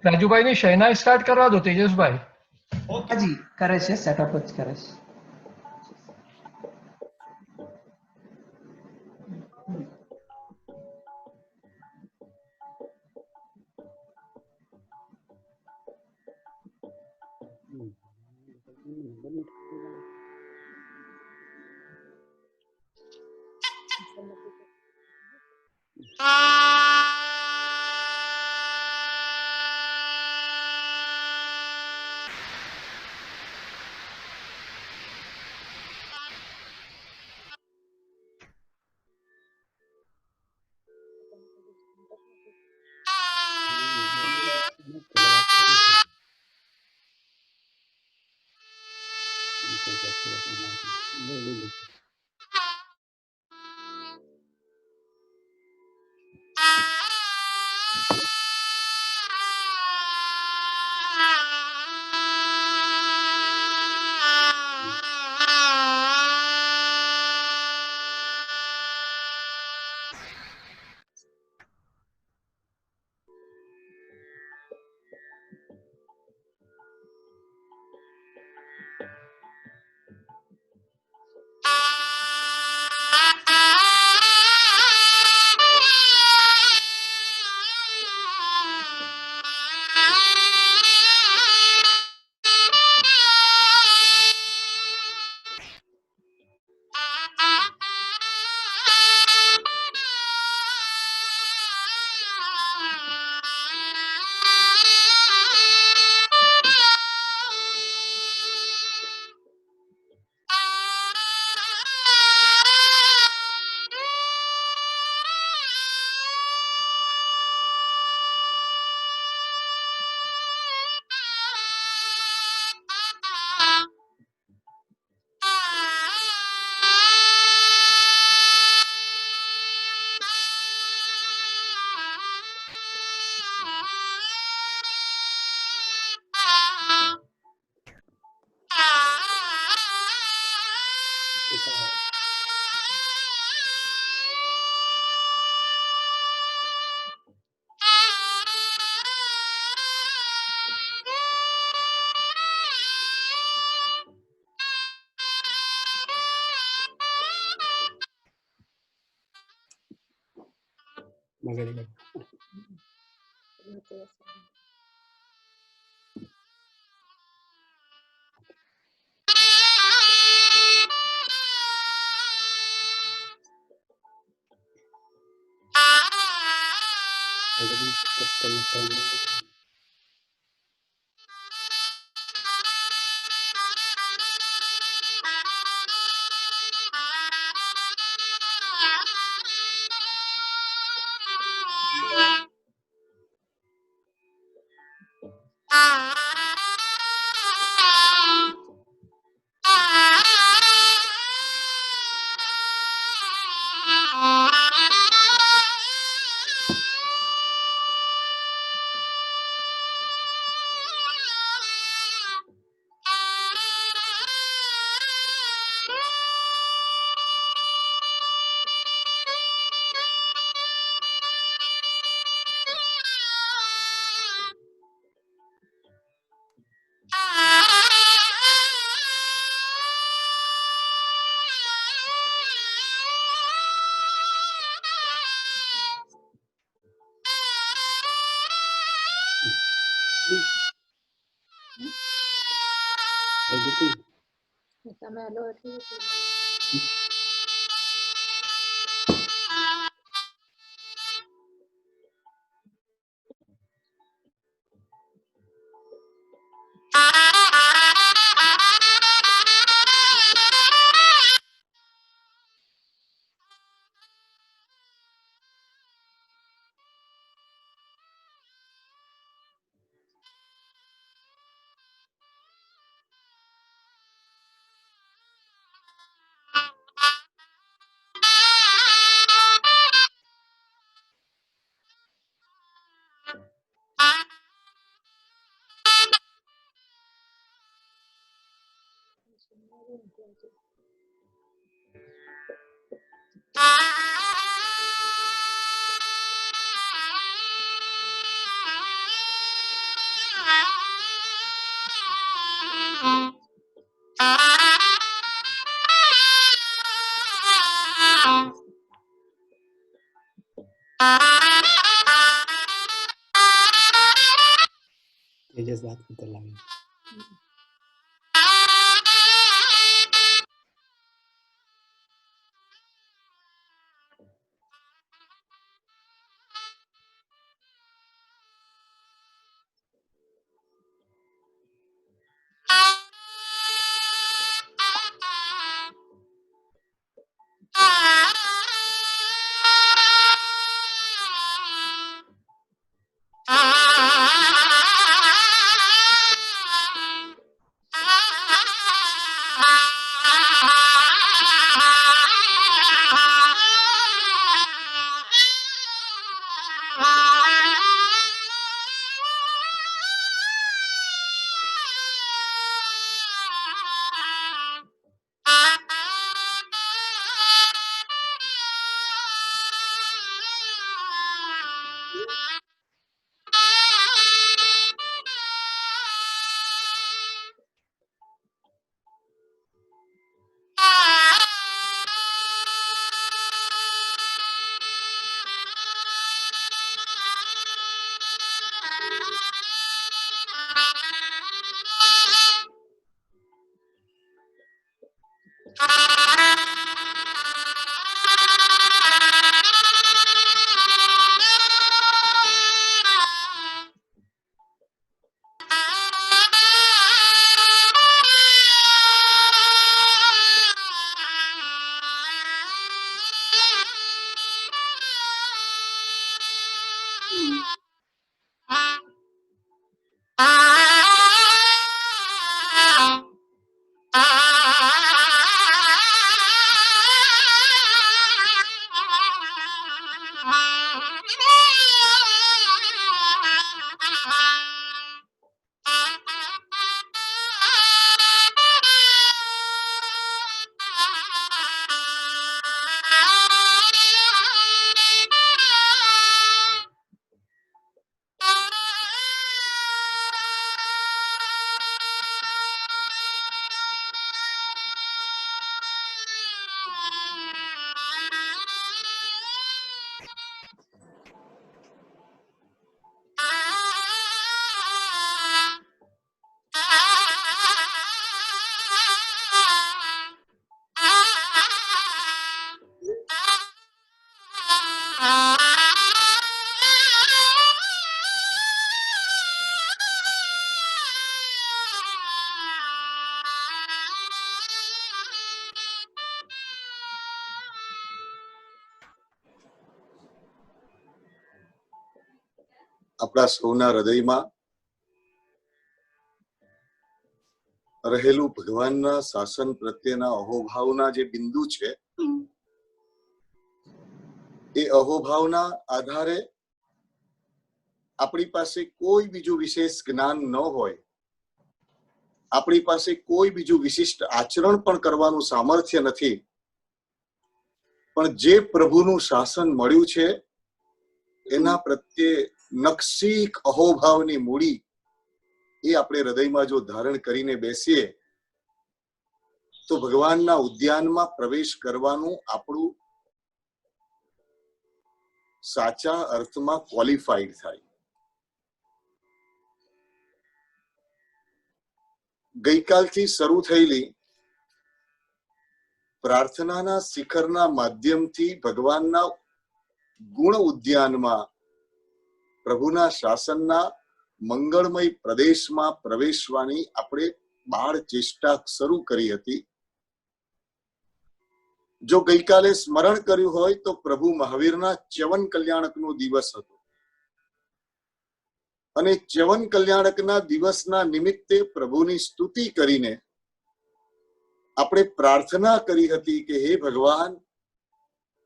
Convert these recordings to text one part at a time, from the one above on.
રાજુભાઈની shehnai start કરવા દો તેજસભાઈ. હાજી કરે છે, સેટઅપ જ કરે છે. तेजस बात करते लगे। આપણા સૌના હૃદયમાં રહેલું ભગવાનના શાસન પ્રત્યેના અહોભાવના જે બિંદુ છે એ અહોભાવના આધારે આપણી પાસે કોઈ બીજું વિશેષ જ્ઞાન ન હોય, આપણી પાસે કોઈ બીજું વિશિષ્ટ આચરણ પણ કરવાનું સામર્થ્ય નથી, પણ જે પ્રભુનું શાસન મળ્યું છે એના પ્રત્યે નક્ષીક અહોભાવની મૂડી એ આપણે હૃદયમાં જો ધારણ કરીને બેસીએ તો ભગવાનના ઉદ્યાનમાં પ્રવેશ કરવાનું આપણું સાચા અર્થમાં ક્વોલિફાઈડ થાય. ગઈકાલથી શરૂ થયેલી પ્રાર્થનાના શિખરના માધ્યમથી ભગવાનના ગુણ ઉદ્યાનમાં પ્રભુના શાસનના મંગળમય પ્રદેશમાં પ્રવેશવાની આપણે બાળ ચેષ્ટા શરૂ કરી હતી. જો ગઈકાલે સ્મરણ કર્યું હોય તો પ્રભુ મહાવીરના ચ્યવન કલ્યાણકનો દિવસ હતો અને ચ્યવન કલ્યાણકના દિવસના નિમિત્તે પ્રભુની સ્તુતિ કરીને આપણે પ્રાર્થના કરી હતી કે હે ભગવાન,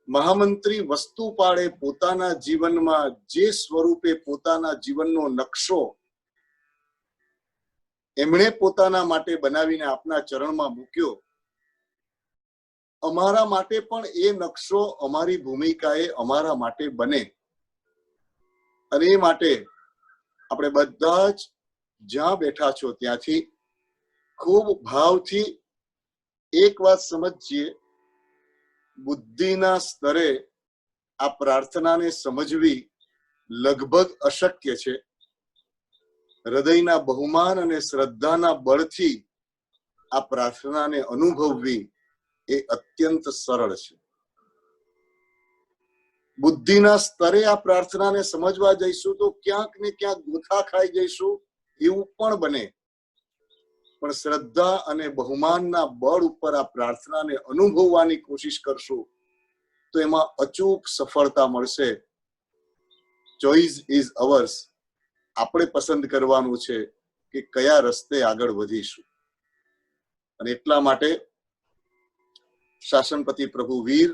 મહામંત્રી વસ્તુપાળે પોતાના જીવનમાં જે સ્વરૂપે પોતાના જીવનનો નકશો એમણે પોતાના માટે બનાવીને આપના ચરણમાં મૂક્યો, અમારા માટે પણ એ નકશો અમારી ભૂમિકાએ અમારા માટે બને. અને એ માટે આપણે બધા જ જ્યાં બેઠા છો ત્યાંથી ખૂબ ભાવથી એક વાત સમજીએ, બુદ્ધિના સ્તરે આ પ્રાર્થનાને સમજવી લગભગ અશક્ય છે. હૃદયના બહુમાન અને શ્રદ્ધાના બળથી આ પ્રાર્થનાને અનુભવવી એ અત્યંત સરળ છે. બુદ્ધિના સ્તરે આ પ્રાર્થનાને સમજવા જઈશું તો ક્યાંક ને ક્યાંક ગોથા ખાઈ જઈશું એવું પણ બને. પણ શ્રદ્ધા અને બહુમાનના બળ ઉપર આ પ્રાર્થનાને અનુભવવાની કોશિશ કરશું તો એમાં અચૂક સફળતા મળશે. Choice is hours. આપણે પસંદ કરવાનું છે કે કયા રસ્તે આગળ વધીશું. અને એટલા માટે શાસનપતિ પ્રભુ વીર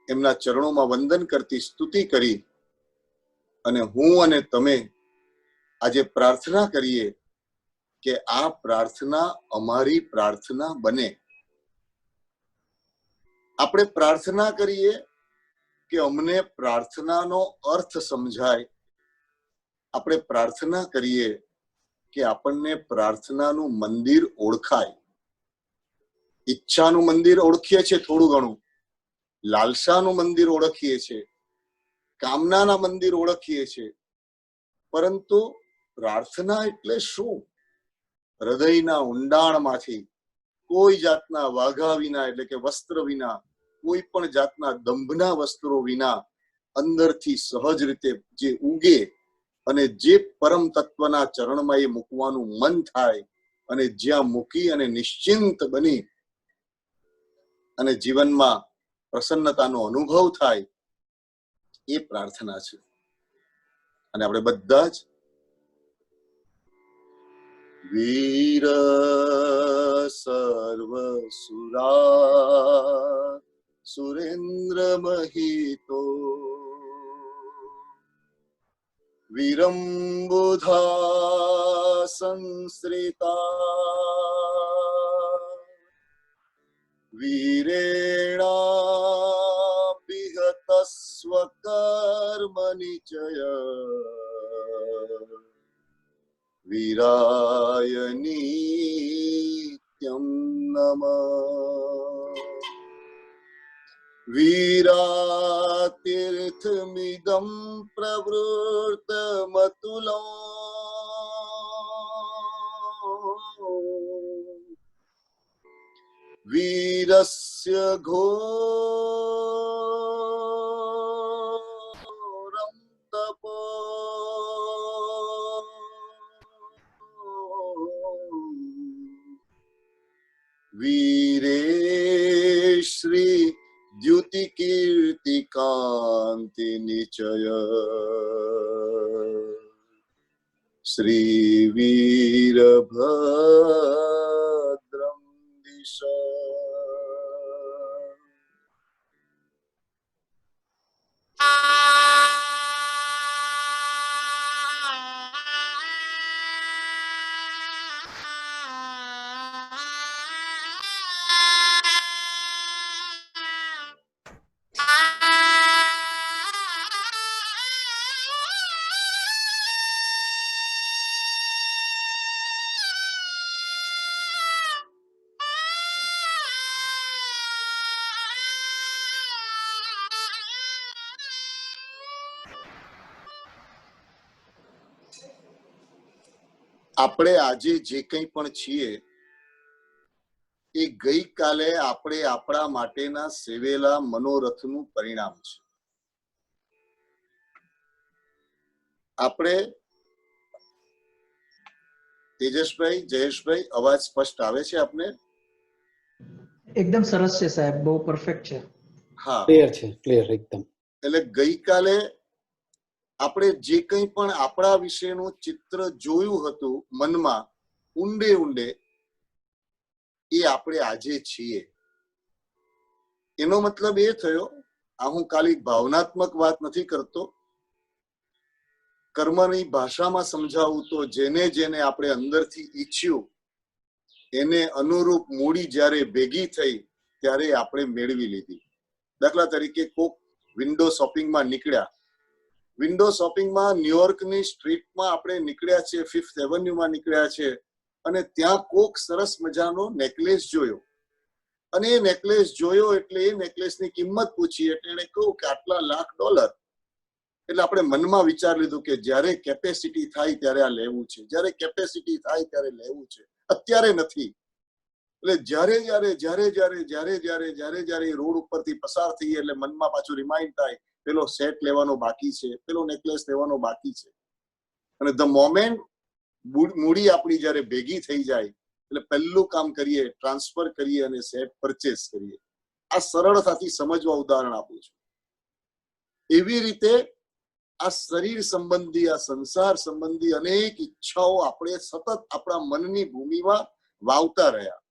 એમના ચરણોમાં વંદન કરતી સ્તુતિ કરી અને હું અને તમે આજે પ્રાર્થના કરીએ કે આ પ્રાર્થના અમારી પ્રાર્થના બને. આપણે પ્રાર્થના કરીએ કે અમને પ્રાર્થનાનો અર્થ સમજાય. આપણે પ્રાર્થના કરીએ કે આપણને પ્રાર્થનાનું મંદિર ઓળખાય. ઈચ્છાનું મંદિર ઓળખીએ છીએ થોડું ઘણું, લાલસાનું મંદિર ઓળખીએ છીએ, કામનાના મંદિર ઓળખીએ છીએ, પરંતુ પ્રાર્થના એટલે શું? હૃદયના ઊંડાણમાંથી કોઈ જાતના વાઘા વિના એટલે કે વસ્ત્ર વિના, કોઈ પણ જાતના દંભના વસ્ત્રો વિના અંદરથી સહજ રીતે જે ઉગે અને જે પરમ તત્વના ચરણમાં એ મૂકવાનું મન થાય અને જ્યાં મૂકી અને નિશ્ચિંત બની અને જીવનમાં પ્રસન્નતાનો અનુભવ થાય એ પ્રાર્થના છે. અને આપણે બધા જ વીર સર્વ સુરા સુરેન્દ્ર મહિતો વિરંબુધા સંશ્રિતા વીરેણા વિહત સ્વકર્મ નિચય વીરાય નિત્યં નમઃ. વીરાતીર્થમિદં પ્રવૃત્તમતુલો વીરસ્ય ઘોરં તપો વીરે શ્રી દ્યુતિ કીર્તિ કાંતિ નિચય શ્રી વીરભદ્રમ દિશ. આપણે આજે જે કંઈ પણ છીએ એ ગઈકાલે આપણે આપણા માટેના સેવેલા મનોરથનું પરિણામ છે. આપણે તેજસભાઈ, જયેશભાઈ, અવાજ સ્પષ્ટ આવે છે આપને? એકદમ સરસ છે સાહેબ, બહુ પરફેક્ટ છે. હા, ક્લિયર છે, ક્લિયર એકદમ. એટલે ગઈકાલે આપણે જે કંઈ પણ આપણા વિશેનું ચિત્ર જોયું હતું મનમાં ઊંડે ઊંડે, એ આપણે આજે છીએ. એનો મતલબ એ થયો, આ હું ખાલી ભાવનાત્મક વાત નથી કરતો, કર્મની ભાષામાં સમજાવું તો જેને જેને આપણે અંદરથી ઈચ્છ્યું એને અનુરૂપ મૂડી જ્યારે ભેગી થઈ ત્યારે આપણે મેળવી લીધી. દાખલા તરીકે કોક વિન્ડો શોપિંગમાં નીકળ્યા, વિન્ડો શોપિંગમાં ન્યુયોર્કની સ્ટ્રીટમાં આપણે નીકળ્યા છે, 5th એવન્યુમાં નીકળ્યા છે અને ત્યાં કોક સરસ મજાનો નેકલેસ જોયો અને એ નેકલેસ જોયો એટલે એ નેકલેસની કિંમત પૂછી એટલે એને કહ્યું કે આટલા $1,00,000. એટલે આપણે મનમાં વિચાર લીધું કે જ્યારે કેપેસિટી થાય ત્યારે આ લેવું છે, જ્યારે કેપેસિટી થાય ત્યારે લેવું છે, અત્યારે નથી. એટલે જ્યારે રોડ ઉપરથી પસાર થઈએ એટલે મનમાં પાછું રિમાઇન્ડ થાય પેલો સેટ લેવાનો બાકી છે, પેલો નેકલેસ લેવાનો બાકી છે. અને ધ મોમેન્ટ મૂડી આપણી જ્યારે ભેગી થઈ જાય એટલે પહેલું કામ કરીએ, ટ્રાન્સફર કરીએ અને સેટ પરચેસ કરીએ. આ સરળતાથી સમજવા ઉદાહરણ આપું છું. એવી રીતે આ શરીર સંબંધી, આ સંસાર સંબંધી અનેક ઈચ્છાઓ આપણે સતત આપણા મનની ભૂમિમાં વાવતા રહ્યા.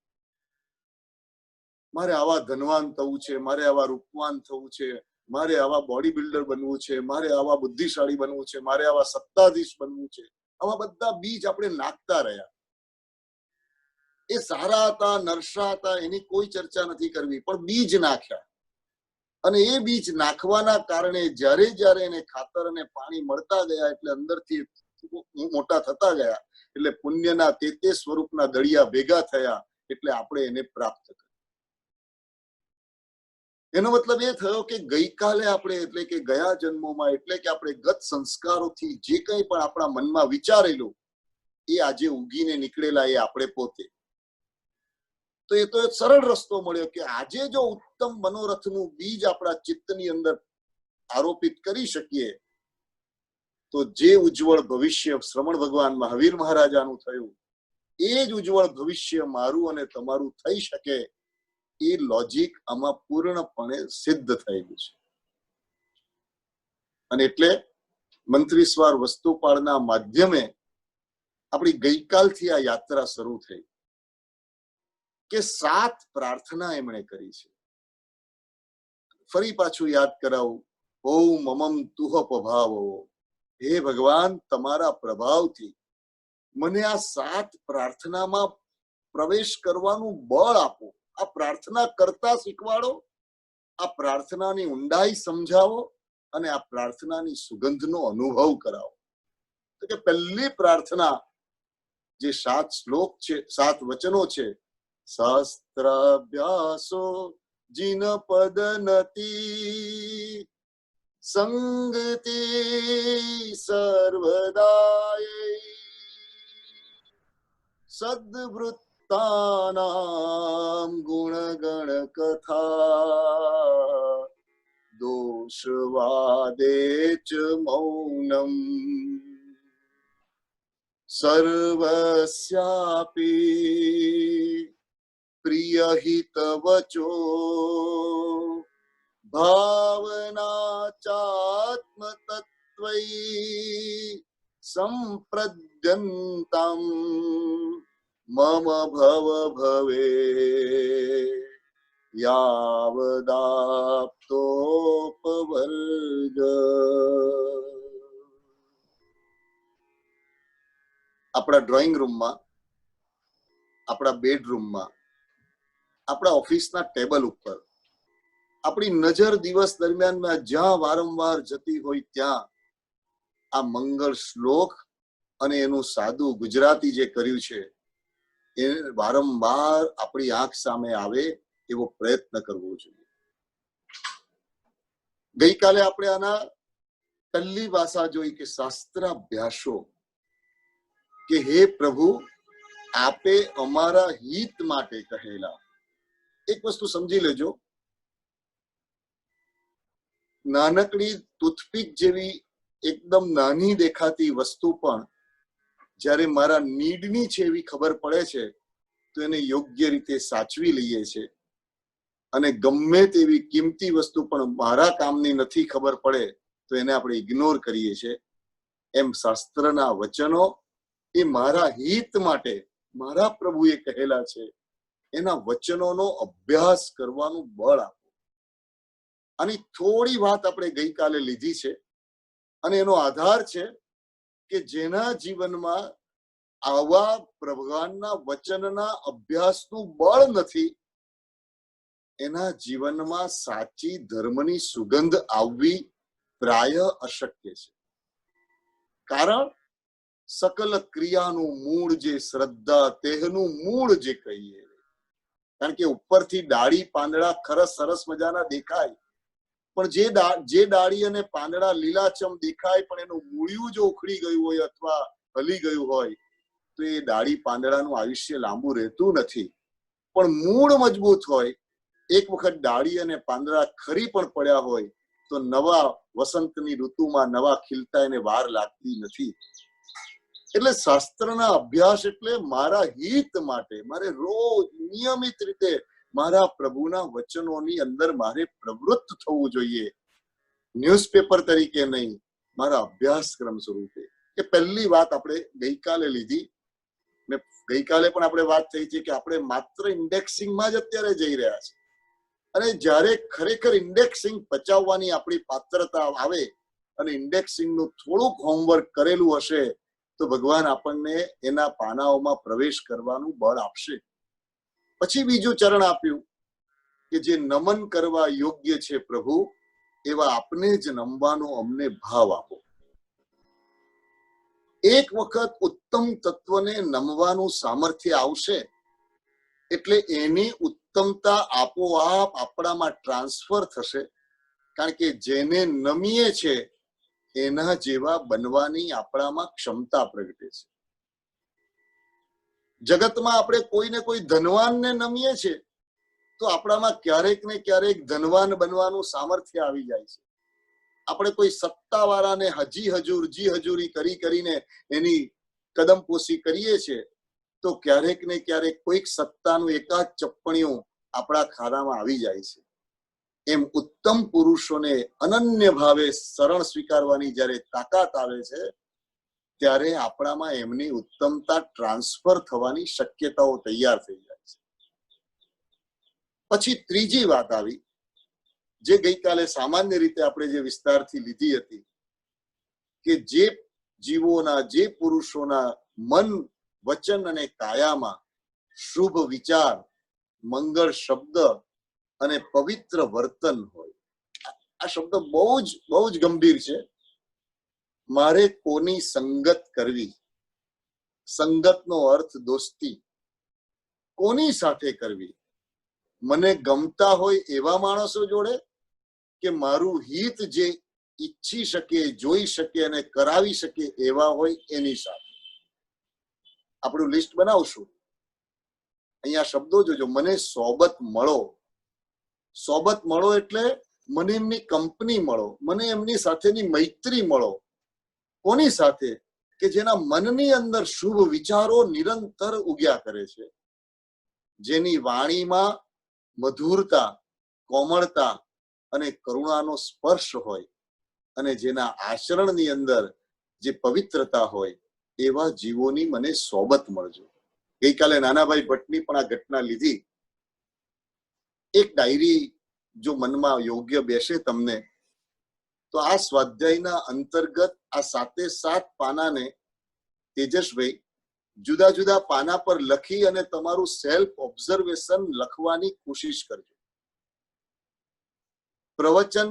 મારે આવા ધનવાન થવું છે, મારે આવા રૂપવાન થવું છે, મારે આવા બોડી બિલ્ડર બનવું છે, મારે આવા બુદ્ધિશાળી બનવું છે, મારે આવા સત્તાધીશ બનવું છે. આવા બધા બીજ આપણે નાખતા રહ્યા. એ સારા હતા, નરસા હતા, એની કોઈ ચર્ચા નથી કરવી, પણ બીજ નાખ્યા. અને એ બીજ નાખવાના કારણે જ્યારે જ્યારે એને ખાતર અને પાણી મળતા ગયા એટલે અંદરથી મોટા થતા ગયા. એટલે પુણ્યના તે સ્વરૂપના દળિયા ભેગા થયા એટલે આપણે એને પ્રાપ્ત કર્યું. એનો મતલબ એ થયો કે ગઈકાલે આપણે એટલે કે ગયા જન્મોમાં એટલે કે આપણે ગત સંસ્કારોથી જે કંઈ પણ આપણા મનમાં વિચારેલું એ આજે ઉગીને નીકળેલા એ આપણે પોતે. તો એ તો એક સરળ રસ્તો મળ્યો કે આજે જો ઉત્તમ મનોરથનું બીજ આપણા ચિત્તની અંદર આરોપિત કરી શકીએ તો જે ઉજ્જવળ ભવિષ્ય શ્રમણ ભગવાન મહાવીર મહારાજાનું થયું એ જ ઉજ્જવળ ભવિષ્ય મારું અને તમારું થઈ શકે. એ લોજિક આમાં પૂર્ણપણે સિદ્ધ થયેલું છે. અને એટલે મંત્રીસ્વાર વસ્તુપાળના માધ્યમે આપણી ગઈકાલથી આ યાત્રા શરૂ થઈ કે 7 પ્રાર્થના એમણે કરી છે. ફરી પાછું યાદ કરાવું. ઓમ મમમ તુહ પ્રભાવો. હે ભગવાન, તમારા પ્રભાવથી મને આ 7 પ્રાર્થનામાં પ્રવેશ કરવાનું બળ આપો. આ પ્રાર્થના કરતા શીખવાડો, આ પ્રાર્થનાની ઊંડાઈ સમજાવો અને આ પ્રાર્થનાની સુગંધનો અનુભવ કરાવો. તો કે પહેલી પ્રાર્થના જે 7 શ્લોક છે, 7 વચનો છે. શાસ્ત્રાભ્યાસો જીન પદનતિ સંગતિ સર્વદાય સદ્વૃત્તાનામ ગુણગણ કથા દોષવાદે ચ મૌનમ સર્વસ્યાપી પ્રિયહિતવચો ભાવના ચાત્મતત્વૈ સંપ્રદ્યન્તમ મમ ભવ ભવે યાવદાપ્તોપવર્ગ. આપણા ડ્રોઈંગ રૂમમાં, આપણા બેડરૂમમાં, આપણા ઓફિસના ટેબલ ઉપર આપણી નજર દિવસ દરમિયાનમાં જ્યાં વારંવાર જતી હોય ત્યાં આ મંગળ શ્લોક અને એનું સાદું ગુજરાતી જે કર્યું છે એ વારંવાર આપણી આંખ સામે આવે એવો પ્રયત્ન કરવો જોઈએ. ગઈકાલે આપણે આના પહેલી ભાષા જોઈ કે શાસ્ત્રાભ્યાસો, કે હે પ્રભુ, આપે અમારા હિત માટે કહેલા. એક વસ્તુ સમજી લેજો, નાનકડી ટૂથપીક જેવી એકદમ નાની દેખાતી વસ્તુ પણ જ્યારે મારા નીડની છે એવી ખબર પડે છે તો એને યોગ્ય રીતે સાચવી લઈએ છે. અને ગમે તેવી કિંમતી વસ્તુ પણ મારા કામની નથી ખબર પડે તો એને આપણે ઇગ્નોર કરીએ છીએ. એમ શાસ્ત્રના વચનો એ મારા હિત માટે મારા પ્રભુએ કહેલા છે. એના વચનોનો અભ્યાસ કરવાનું બળ આપો. આની થોડી વાત આપણે ગઈકાલે લીધી છે અને એનો આધાર છે કે જેના જીવનમાં આવા ભગવાનના વચનના અભ્યાસનું બળ નથી એના જીવનમાં સાચી ધર્મની સુગંધ આવવી પ્રાય અશક્ય છે. કારણ સકલ ક્રિયાનું મૂળ જે શ્રદ્ધા, તેનું મૂળ જે કહીએ કારણ કે ઉપરથી ડાળી પાંદડા સરસ મજાના દેખાય, પણ જે ડાળી અને પાંદડા લીલાછમ દેખાય પણ એનું મૂળિયું જો ઉખડી ગયું હોય અથવા હલી ગયું હોય તો એ ડાળી પાંદડાનું આયુષ્ય લાંબુ રહેતું નથી. પણ મૂળ મજબૂત હોય, એક વખત ડાળી અને પાંદડા ખરી પણ પડ્યા હોય તો નવા વસંતની ઋતુમાં નવા ખીલતા એને વાર લાગતી નથી. એટલે શાસ્ત્રના અભ્યાસ એટલે મારા હિત માટે મારે રોજ નિયમિત રીતે મારા પ્રભુના વચનોની અંદર મારે પ્રવૃત્ત થવું જોઈએ. ન્યૂઝપેપર તરીકે નહીં, મારા અભ્યાસક્રમ સ્વરૂપે. એ પહેલી વાત આપણે ગઈકાલે લીધી. ગઈકાલે પણ આપણે વાત થઈ છે કે આપણે માત્ર ઇન્ડેક્સિંગમાં જ અત્યારે જઈ રહ્યા છે, અને જ્યારે ખરેખર ઇન્ડેક્સિંગ પચાવવાની આપણી પાત્રતા આવે અને ઇન્ડેક્સિંગનું થોડુંક હોમવર્ક કરેલું હશે તો ભગવાન આપણને એના પાનાઓમાં પ્રવેશ કરવાનું બળ આપશે. પછી બીજું ચરણ આપ્યું કે જે નમન કરવા યોગ્ય છે પ્રભુ, એવા આપને જ નમવાનો અમને ભાવ આપો. એક વખત ઉત્તમ તત્વને નમવાનું સામર્થ્ય આવશે એટલે એની ઉત્તમતા આપોઆપ આપણામાં ટ્રાન્સફર થશે. કારણ કે જેને નમીએ છે એના જેવા બનવાની આપણામાં ક્ષમતા પ્રગટે છે. જગતમાં આપણે કોઈને કોઈ ધનવાનને નમીએ છીએ તો આપણામાં ક્યારેક ને ક્યારેક ધનવાન બનવાનું સામર્થ્ય આવી જાય છે. આપણે કોઈ સત્તાવાળાને હજુરી કરીને એની કદમપોશી કરીએ છીએ તો ક્યારેક ને ક્યારેક કોઈક સત્તાનું એકાદ ચપ્પણિયું આપણા ખાનામાં આવી જાય છે. એમ ઉત્તમ પુરુષોને અનન્ય ભાવે શરણ સ્વીકારવાની જ્યારે તાકાત આવે છે ત્યારે આપણામાં એમની ઉત્તમતા ટ્રાન્સફર થવાની શક્યતાઓ તૈયાર થઈ જાય છે. પછી ત્રીજી વાત આવી જે ગઈકાલે સામાન્ય રીતે આપણે જે વિસ્તારથી લીધી હતી કે જે જીવોના, જે પુરુષોના મન, વચન અને કાયામાં શુભ વિચાર, મંગળ શબ્દ અને પવિત્ર વર્તન હોય. આ શબ્દ બહુ જ ગંભીર છે. મારે કોની સંગત કરવી? સંગતનો અર્થ દોસ્તી. કોની સાથે કરવી? મને ગમતા હોય એવા માણસો જોડે કે મારું હિત જે ઈચ્છી શકે, જોઈ શકે અને કરાવી શકે એવા હોય એની સાથે. આપણું લિસ્ટ બનાવશું. અહીંયા શબ્દો જોજો. મને સોબત મળો. સોબત મળો એટલે મને એમની કંપની મળો, મને એમની સાથેની મૈત્રી મળો. કોની સાથે? કે જેના મનની અંદર શુભ વિચારો નિરંતર ઉગ્યા કરે છે, જેની વાણીમાં મધુરતા, કોમળતા અને કરુણાનો સ્પર્શ હોય અને જેના આચરણની અંદર જે પવિત્રતા હોય એવા જીવોની મને સોબત મળજો. ગઈકાલે નાનાભાઈ ભટ્ટની પણ આ ઘટના લીધી. એક ડાયરી જો મનમાં યોગ્ય બેસે તમને તો આ સ્વાધ્યાયના અંતર્ગત આ 7 પાનાને તેજસભાઈ જુદા જુદા પાના પર લખી અને તમારું સેલ્ફ ઓબ્ઝર્વેશન લખવાની કોશિશ કરજો. પ્રવચન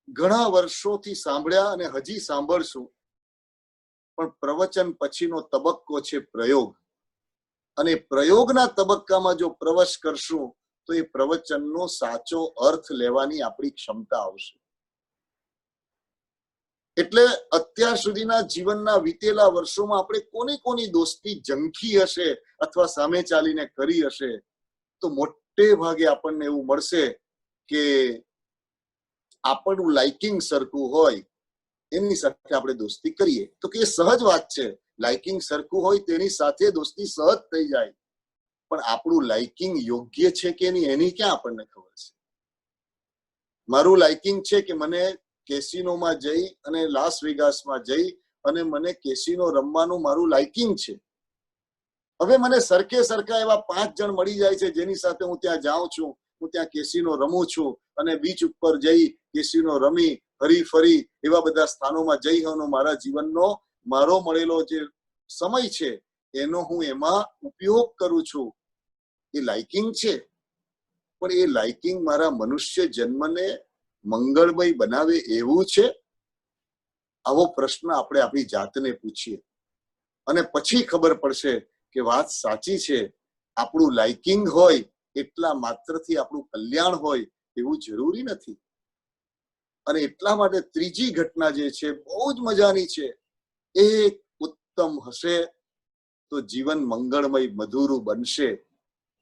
ઘણા વર્ષોથી સાંભળ્યા અને હજી સાંભળશું, પણ પ્રવચન પછીનો તબક્કો છે પ્રયોગ. અને પ્રયોગના તબક્કામાં જો પ્રવેશ કરશું તો એ પ્રવચનનો સાચો અર્થ લેવાની આપણી ક્ષમતા આવશે. એટલે અત્યાર સુધીના જીવનના વીતેલા વર્ષોમાં આપણે કોની દોસ્તી ઝંખી હશે અથવા સામે ચાલીને કરી હશે તો મોટે ભાગે આપણને એવું મળશે કે આપણું લાઇકિંગ સરખું હોય એની સાથે આપણે દોસ્તી કરીએ તો કે એ સહજ વાત છે. લાઇકિંગ સરખું હોય તેની સાથે દોસ્તી સહજ થઈ જાય. પણ આપણું લાઇકિંગ યોગ્ય છે કે નહીં એની ક્યાં આપણને ખબર છે? મારું લાઇકિંગ છે કે મને કેસિનોમાં જઈ અને લાસ વેગાસમાં જઈ અને મને કેસિનો રમવાનું મારું લાઇકિંગ છે. હવે મને સરખા એવા 5 જણ મળી જાય છે જેની સાથે હું ત્યાં જાઉં છું, હું ત્યાં કેસિનો રમું છું અને બીચ ઉપર જઈ કેસિનો રમી હરી ફરી એવા બધા સ્થાનોમાં જઈ હું મારા જીવનનો મારો મળેલો જે સમય છે એનો હું એમાં ઉપયોગ કરું છું. એ લાઇકિંગ છે. પણ એ લાઇકિંગ મારા મનુષ્ય જન્મને મંગળમય બનાવે એવું છે? આવો પ્રશ્ન આપણે આપણી જાતને પૂછીએ અને પછી ખબર પડશે કે વાત સાચી છે. આપણું લાઇકિંગ હોય એટલા માત્રથી આપણું કલ્યાણ હોય એવું જરૂરી નથી. અને એટલા માટે ત્રીજી ઘટના જે છે બહુ જ મજાની છે. એક ઉત્તમ હશે તો જીવન મંગળમય મધુરું બનશે.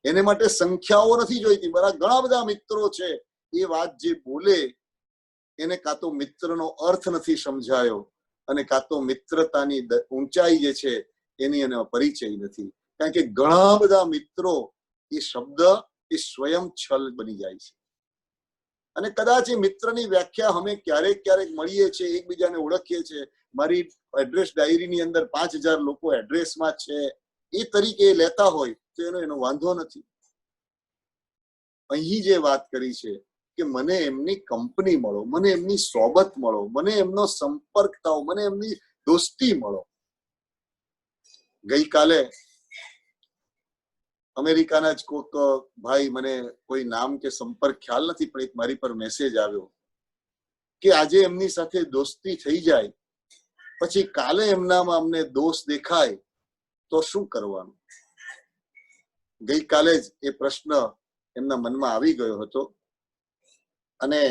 એને માટે સંખ્યાઓ નથી જોઈતી. ઘણા બધા મિત્રો છે એ વાત જે બોલે એને કાં તો મિત્રનો અર્થ નથી સમજાયો અને કાં તો મિત્રતાની ઊંચાઈ જે છે એની એનો પરિચય નથી. કારણ કે ઘણા બધા મિત્રો એ શબ્દ એ સ્વયં છલ બની જાય છે. અને કદાચ એ મિત્રની વ્યાખ્યા અમે ક્યારેક ક્યારેક મળીએ છીએ, એકબીજાને ઓળખીએ છીએ. મારી એડ્રેસ ડાયરીની અંદર 5000 લોકો એડ્રેસમાં છે એ તરીકે લેતા હોય તો એનો વાંધો નથી. અહીં જે વાત કરી છે કે મને એમની કંપની મળો, મને એમની સોબત મળો, મને એમનો સંપર્ક થાઓ, મને એમની દોસ્તી મળો. ગઈકાલે અમેરિકાના જ કોઈક ભાઈ, મને કોઈ નામ કે સંપર્ક ખ્યાલ નથી, પણ એક મારી પર મેસેજ આવ્યો કે આજે એમની સાથે દોસ્તી થઈ જાય પછી કાલે એમનામાં અમને દોષ દેખાય તો શું કરવાનું. ગઈકાલે જ એ પ્રશ્ન એમના મનમાં આવી ગયો હતો અને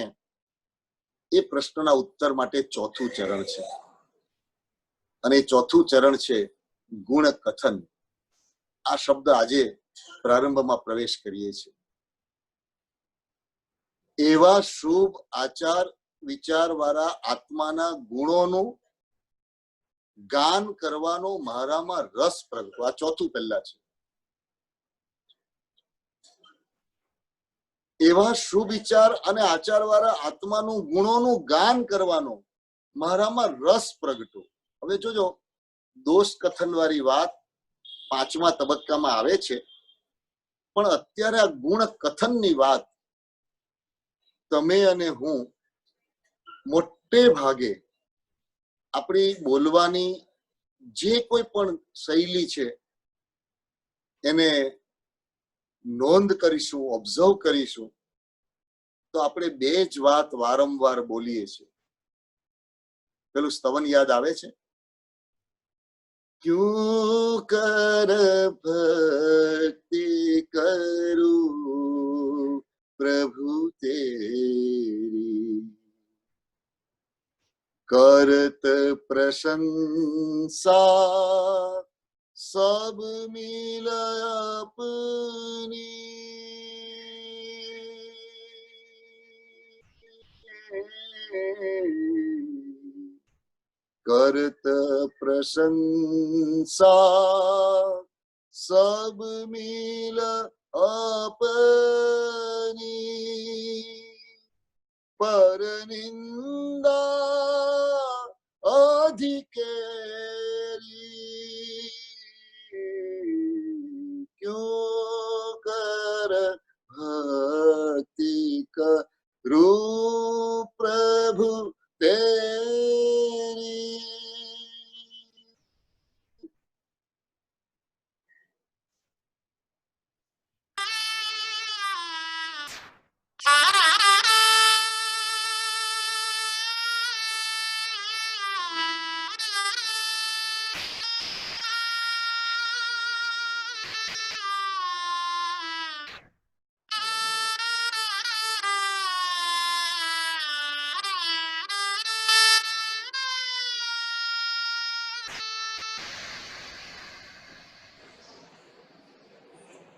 એ પ્રશ્નના ઉત્તર માટે ચોથું ચરણ છે. અને એ ચોથું ચરણ છે ગુણ કથન. આ શબ્દ આજે પ્રારંભમાં પ્રવેશ કરીએ છીએ. એવા શુભ આચાર વિચાર વાળા આત્માના ગુણોનું ગાન કરવાનો મારામાં રસ પ્રગટો. આ ચોથું પહેલા છે. એવા શુભ વિચાર અને આચાર વાળા આત્માનું ગુણોનું ગાન કરવાનો મારામાં રસ પ્રગટો. હવે જોજો, દોષ કથન વાળી વાત 5મા તબક્કામાં આવે છે, પણ અત્યારે આ ગુણ કથનની વાત તમે અને હું મોટે ભાગે આપણી બોલવાની જે કોઈ પણ શૈલી છે એને નોંધ કરીશું, ઓબ્ઝર્વ કરીશું તો આપણે બે જ વાત વારંવાર બોલીએ છીએ. પેલું સ્તવન યાદ આવે છે, ક્યું કર ભક્તિ કરું પ્રભુ તેરી, કરત પ્રશંસા સબ મિલ अपनी, करत प्रशंसा सब मिल अपनी, पर निंदा अधिकेरी, क्यों कर भक्ति करूं प्रभु तेरी.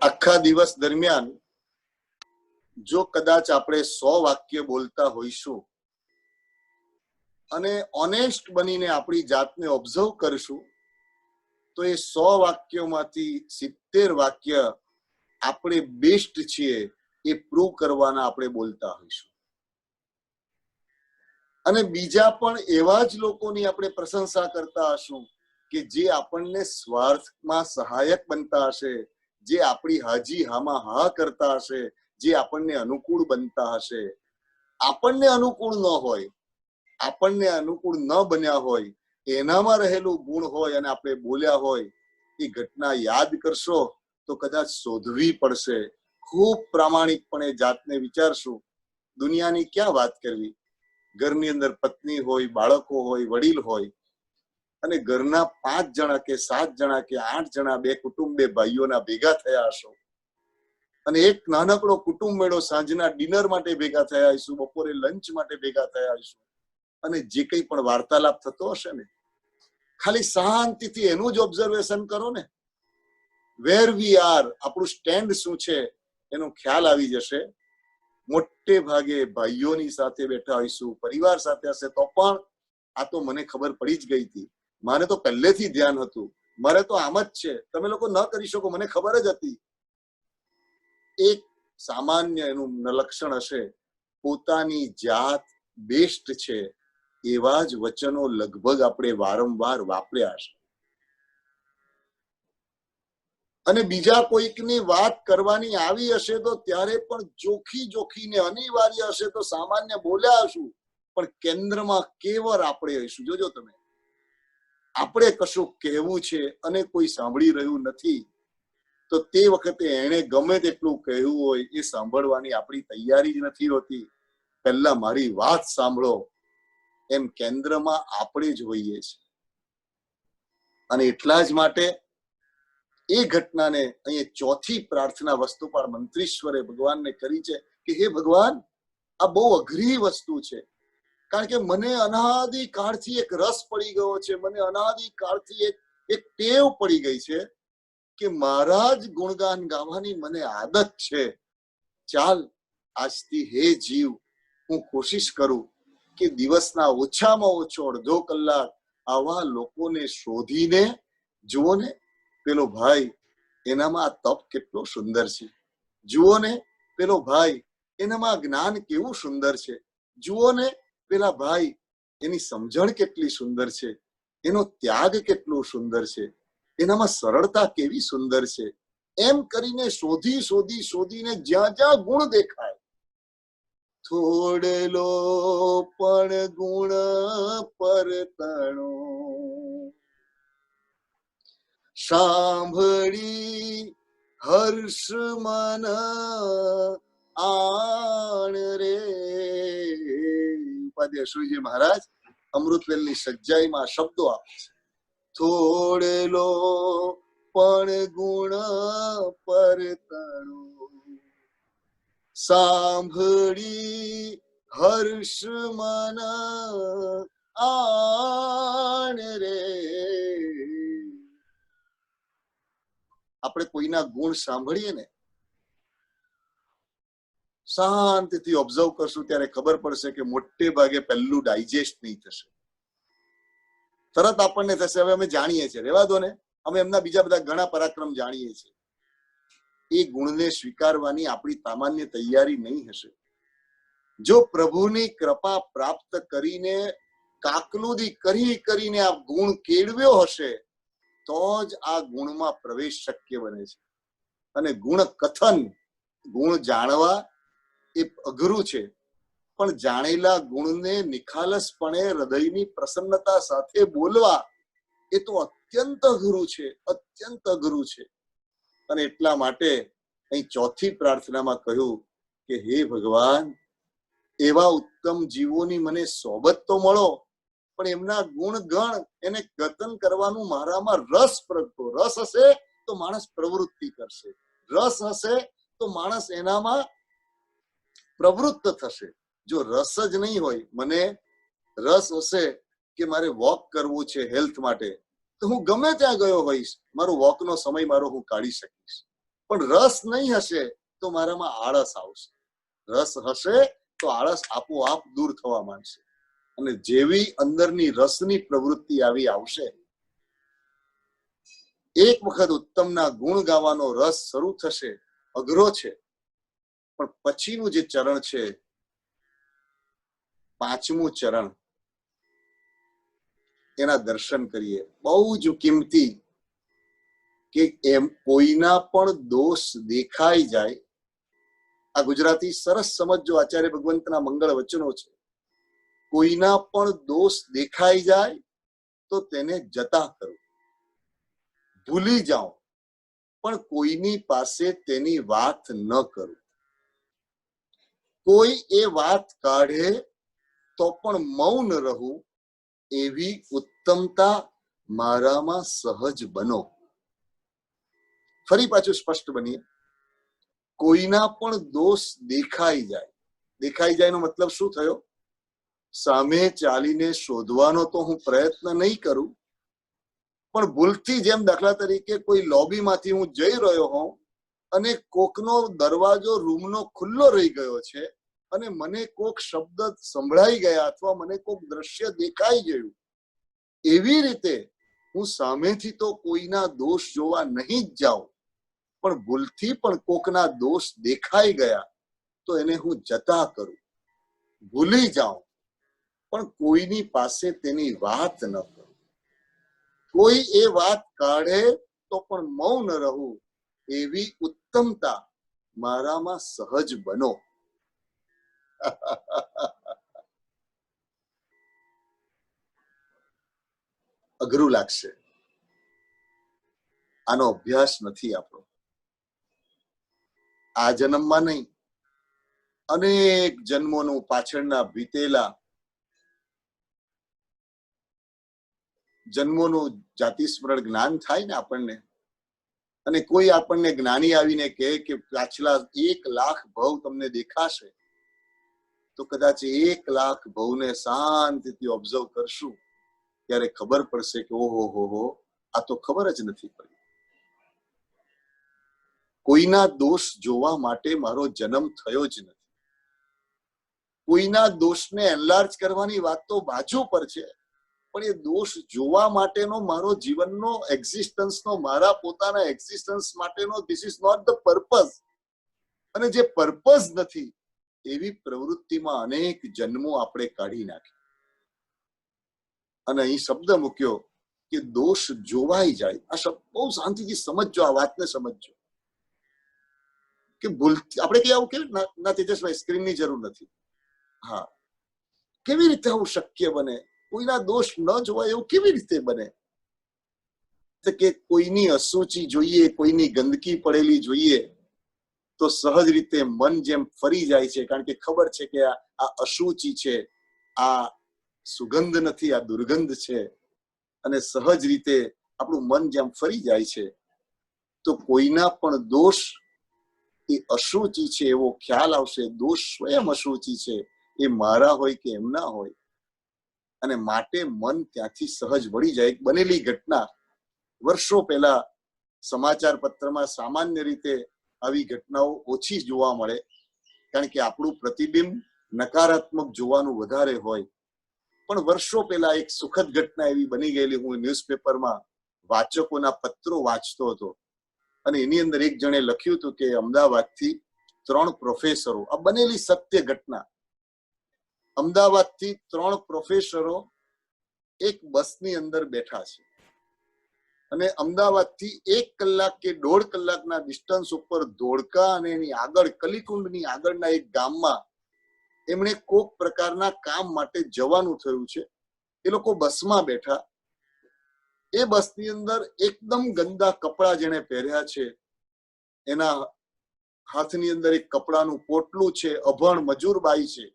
આખા દિવસ દરમિયાન જો કદાચ આપણે 100 વાક્ય બોલતા હોઈશું અને ઓનેસ્ટ બનીને આપણી જાતને ઓબ્ઝર્વ કરશું તો એ 100 વાક્યોમાંથી 70 વાક્ય આપણે બેસ્ટ છીએ એ પ્રૂવ કરવાના આપણે બોલતા હોઈશું. અને બીજા પણ એવા જ લોકોની આપણે પ્રશંસા કરતા હશું કે જે આપણને સ્વાર્થમાં સહાયક બનતા હશે, જે આપણી હાજી હામાં હા કરતા હશે, જે આપણને અનુકૂળ બનતા હશે. આપણને અનુકૂળ ન હોય, આપણને અનુકૂળ ન બન્યા હોય, એનામાં રહેલું ગુણ હોય અને આપણે બોલ્યા હોય, એ ઘટના યાદ કરશો તો કદાચ શોધવી પડશે. ખૂબ પ્રામાણિકપણે જાતને વિચારશું. દુનિયાની ક્યાં વાત કરવી, ઘરની અંદર પત્ની હોય, બાળકો હોય, વડીલ હોય અને ઘરના 5 જણા કે 7 જણા કે 8 જણા, 2 કુટુંબ, 2 ભાઈઓના ભેગા થયા હશો અને એક નાનકડો કુટુંબ મેળો સાંજના ડિનર માટે ભેગા થયા આવીશું, બપોરે લંચ માટે ભેગા થયા આવીશું, અને જે કંઈ પણ વાર્તાલાપ થતો હશે ને, ખાલી શાંતિથી એનું જ ઓબ્ઝર્વેશન કરો ને, વેર વી આર, આપણું સ્ટેન્ડ શું છે એનો ખ્યાલ આવી જશે. મોટે ભાગે ભાઈઓની સાથે બેઠા હોઈશું, પરિવાર સાથે હશે તો પણ આ તો મને ખબર પડી જ ગઈ હતી, મારે તો પહેલેથી ધ્યાન હતું, મારે તો આમ જ છે, તમે લોકો ન કરી શકો, મને ખબર જ હતી. એક સામાન્ય એનું લક્ષણ હશે, પોતાની જાત બેસ્ટ છે એવા જ વચનો લગભગ આપણે વારંવાર વાપર્યા હશે. અને બીજા કોઈકની વાત કરવાની આવી હશે તો ત્યારે પણ જોખીને અનિવાર્ય હશે તો સામાન્ય બોલ્યા હશું, પણ કેન્દ્રમાં કેવર આપણે હશું. જોજો તમે, આપણે કશું કહેવું છે અને કોઈ સાંભળી રહ્યું નથી, તો તે વખતે એને ગમે તેટલું કહેવું હોય એ સાંભળવાની આપણી તૈયારી જ નથી હોતી. પહેલા મારી વાત સાંભળો, એમ કેન્દ્રમાં આપણે જ હોઈએ છીએ. અને એટલા જ માટે એ ઘટનાને અહીંયા ચોથી પ્રાર્થના વસ્તુપાળ મંત્રીશ્વરે ભગવાનને કરી છે કે હે ભગવાન, આ બહુ અઘરી વસ્તુ છે, કારણ કે મને અનાદિ કાળથી એક રસ પડી ગયો છે, મને અનાદિ કાળથી એક ટેવ પડી ગઈ છે કે મારા જ ગુણગાન ગાવાની મને આદત છે. ચાલ આજથી હે જીવ, હું કોશિશ કરું કે દિવસના ઓછામાં ઓછો અડધો કલાક આવા લોકોને શોધીને, જુઓ ને પેલો ભાઈ એનામાં આ તપ કેટલો સુંદર છે, જુઓ ને પેલો ભાઈ એનામાં જ્ઞાન કેવું સુંદર છે, જુઓ ને પેલા ભાઈ એની સમજણ કેટલી સુંદર છે, એનો ત્યાગ કેટલો સુંદર છે, એનામાં સરળતા કેવી સુંદર છે. એમ કરીને શોધીને જ્યાં જ્યાં ગુણ દેખાય, થોડેલો પણ ગુણ પરતણો સાંભળી હર્ષ મન આણ રે. ઉપાધ્યાય શ્રીજી મહારાજ અમૃતવેલની સજ્જાઈમાં શબ્દો આપે છે, થોડેલો પણ ગુણ પરતણો સાંભળી હર્ષ મન આણ રે. આપણે કોઈના ગુણ સાંભળીએ ને, શાંતિથી ઓબ્ઝર્વ કરશું ત્યારે ખબર પડશે કે મોટે ભાગે પહેલું ડાયજેસ્ટ નહીં થશે, તરત આપણને થશે હવે અમે જાણીએ છીએ, રહેવા દો ને, અમે એમના બીજા બધા ઘણા પરાક્રમ જાણીએ છીએ. એ ગુણને સ્વીકારવાની આપણી સામાન્ય તૈયારી નહીં હશે. જો પ્રભુની કૃપા પ્રાપ્ત કરીને કાકલુદી કરીને આ ગુણ કેળવ્યો હશે તો જ આ ગુણમાં પ્રવેશ શક્ય બને છે. અને ગુણ કથન, ગુણ જાણવા એ અઘરું છે, પણ જાણેલા ગુણને નિખાલસપણે હૃદયની પ્રસન્નતા સાથે બોલવા એ તો અત્યંત અઘરું છે, અત્યંત અઘરું છે. અને એટલા માટે અહીં ચોથી પ્રાર્થનામાં કહ્યું કે હે ભગવાન, એવા ઉત્તમ જીવોની મને સોબત તો મળો, પણ એમના ગુણ ગણ એને કથન કરવાનું મારામાં રસ પ્રગટો. રસ હશે તો માણસ પ્રવૃત્તિ કરશે, રસ હશે તો માણસ એનામાં પ્રવૃત્ત થશે. જો રસ જ નહીં હોય, મને રસ હશે કે મારે વોક કરવું છે હેલ્થ માટે, તો હું ગમે ત્યાં ગયો હોઈશ, મારો વોકનો સમય મારો હું કાઢી શકીશ. પણ રસ નહીં હશે તો મારામાં આળસ આવશે, રસ હશે તો આળસ આપોઆપ દૂર થવા માંડશે. અને જેવી અંદરની રસની પ્રવૃત્તિ આવી આવશે, એક વખત ઉત્તમના ગુણ ગાવાનો રસ શરૂ થશે, અઘરો છે, પણ પછીનું જે ચરણ છે, પાંચમું ચરણ, એના દર્શન કરીએ. બહુ જ કિંમતી કે એમ કોઈના પણ દોષ દેખાઈ જાય. આ ગુજરાતી સરસ સમજો, આચાર્ય ભગવંતના મંગળ વચનો છે. કોઈના પણ દોષ દેખાઈ જાય તો તેને જતા કરો, ભૂલી જાઓ, પણ કોઈની પાસે તેની વાત ન કરો. કોઈ એ વાત કાઢે તો પણ મૌન રહું, એવી ઉત્તમતા મારામાં સહજ બનો. ફરી પાછું સ્પષ્ટ બનીએ, કોઈના પણ દોષ દેખાઈ જાય નો મતલબ શું થયો? સામે ચાલીને શોધવાનો તો હું પ્રયત્ન નહીં કરું, પણ ભૂલથી, જેમ દાખલા તરીકે કોઈ લોબીમાંથી હું જઈ રહ્યો હોઉં અને કોકનો દરવાજો રૂમનો ખુલ્લો રહી ગયો છે અને મને કોક શબ્દ સંભળાઈ ગયા અથવા મને કોક દ્રશ્ય દેખાઈ ગયું, એવી રીતે હું સામેથી તો કોઈના દોષ જોવા નહીં જ જાઉં, પણ ભૂલથી પણ કોકના દોષ દેખાઈ ગયા તો એને હું જતા કરું, ભૂલી જાઉં, પણ કોઈની પાસે તેની વાત ન કરું. કોઈ એ વાત કાઢે તો પણ મૌન રહું, એવી ઉત્તમતા મારામાં સહજ બનો. અઘરું લાગશે, આનો અભ્યાસ નથી આપણો. આ જન્મમાં નહીં, અનેક જન્મોનું પાછળના વીતેલા જન્મોનું જાતિ સ્મરણ જ્ઞાન થાય ને આપણને, અને કોઈ આપણને જ્ઞાની આવીને કહે કે પાછલા 1,00,000 ભવ તમને દેખાશે, તો કદાચ 1,00,000 ભવને શાંતિથી ઓબ્ઝર્વ કરશું ત્યારે ખબર પડશે કે ઓહો, આ તો ખબર જ નથી પડી. કોઈના દોષ જોવા માટે મારો જન્મ થયો જ નથી. કોઈના દોષને એનલાર્જ કરવાની વાત તો બાજુ પર છે, પણ એ દોષ જોવા માટેનો મારો જીવનનો એક્ઝિસ્ટન્સનો, મારા પોતાના એક્ઝિસ્ટન્સ માટેનો this is not the purpose. અને જે પર્પઝ નથી એવી પ્રવૃત્તિમાં અનેક જન્મો આપણે કાઢી નાખી. અને અહીં શબ્દ મૂક્યો કે દોષ જોવાઈ જાય. આ શબ્દ બહુ શાંતિથી સમજજો, આ વાતને સમજજો કે ભૂલ આપણે કે આવું કેવી ના તેજસભાઈ સ્ક્રીનની જરૂર નથી. હા, કેવી રીતે આવું શક્ય બને? કોઈના દોષ ન જોવાય એવું કેવી રીતે બને? કે કોઈની અશુચિ જોઈએ, કોઈની ગંદકી પડેલી જોઈએ તો સહજ રીતે મન જેમ ફરી જાય છે, કારણ કે ખબર છે કે આ અશુચિ છે, આ સુગંધ નથી, આ દુર્ગંધ છે, અને સહજ રીતે આપણું મન જેમ ફરી જાય છે. તો કોઈના પણ દોષ એ અશુચિ છે એવો ખ્યાલ આવશે. દોષ સ્વયં અશુચિ છે, એ મારા હોય કે એમના હોય, અને માટે મન ત્યાંથી સહજ વળી જાય. બનેલી ઘટના વર્ષો પહેલા સમાચાર પત્રમાં સામાન્ય રીતે આવી ઘટનાઓ ઓછી જોવા મળે, કારણ કે આપણું પ્રતિબિંબ નકારાત્મક જોવાનું વધારે હોય. પણ વર્ષો પહેલા એક સુખદ ઘટના એવી બની ગયેલી. હું ન્યૂઝપેપરમાં વાચકોના પત્રો વાંચતો હતો અને એની અંદર એક જણે લખ્યું હતું કે અમદાવાદથી 3 પ્રોફેસરો, આ બનેલી સત્ય ઘટના, અમદાવાદથી 3 પ્રોફેસરો એક બસની અંદર બેઠા છે અને અમદાવાદથી 1 કલાક કે 1.5 કલાકના ડિસ્ટન્સ ઉપર ધોળકા અને એની આગળ કલીકુંડની આગળના એક ગામમાં એમણે કોક પ્રકારના કામ માટે જવાનું થયું છે. એ લોકો બસમાં બેઠા. એ બસની અંદર એકદમ ગંદા કપડા જેને પહેર્યા છે, એના હાથની અંદર એક કપડાનું પોટલું છે. અભણ મજૂર બાઈ છે,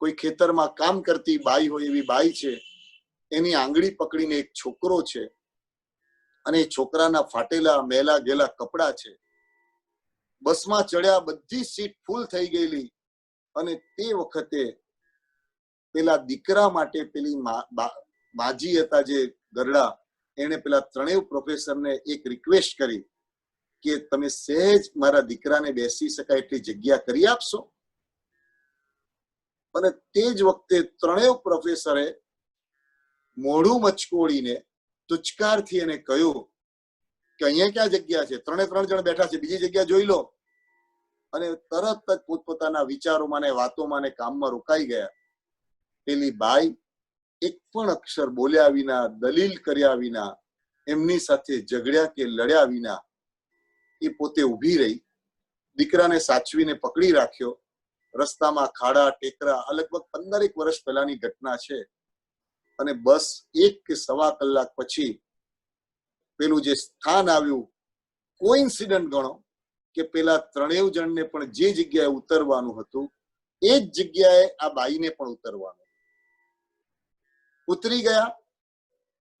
કોઈ ખેતરમાં કામ કરતી બાઈ હોય એવી બાઈ છે. એની આંગળી પકડીને એક છોકરો છે અને એ છોકરાના ફાટેલા મેલા ગયેલા કપડા છે. બસમાં ચડ્યા, બધી સીટ ફૂલ થઈ ગયેલી, અને તે વખતે પેલા દીકરા માટે પેલી માજી હતા જે ગરડા, એને પેલા 3 પ્રોફેસરને એક રિક્વેસ્ટ કરી કે તમે સહેજ મારા દીકરાને બેસી શકાય એટલી જગ્યા કરી આપશો. અને તે જ વખતે 3 પ્રોફેસરે મોઢું મચકોડીને તુચકારથી એને કહ્યું કે અહીંયા ક્યાં જગ્યા છે? 3 જણ બેઠા છે, બીજી જગ્યા જોઈ લો. અને તરત જ પોતપોતાના વિચારોમાં ને વાતોમાં ને કામમાં રોકાઈ ગયા. પેલી બાઈ એક પણ અક્ષર બોલ્યા વિના, દલીલ કર્યા વિના, એમની સાથે ઝઘડ્યા કે લડ્યા વિના એ પોતે ઊભી રહી. દીકરાને સાચવીને પકડી રાખ્યો. રસ્તામાં ખાડા ટેકરા, આ લગભગ 15 વર્ષ પહેલાની ઘટના છે. અને બસ 1 કે સવા કલાક પછી પેલું જે સ્થાન આવ્યું, કોઇન્સિડન્ટ ગણો કે પેલા 3 જણને પણ જે જગ્યાએ ઉતરવાનું હતું એ જ જગ્યાએ આ બાઈને પણ ઉતરવાનું. ઉતરી ગયા,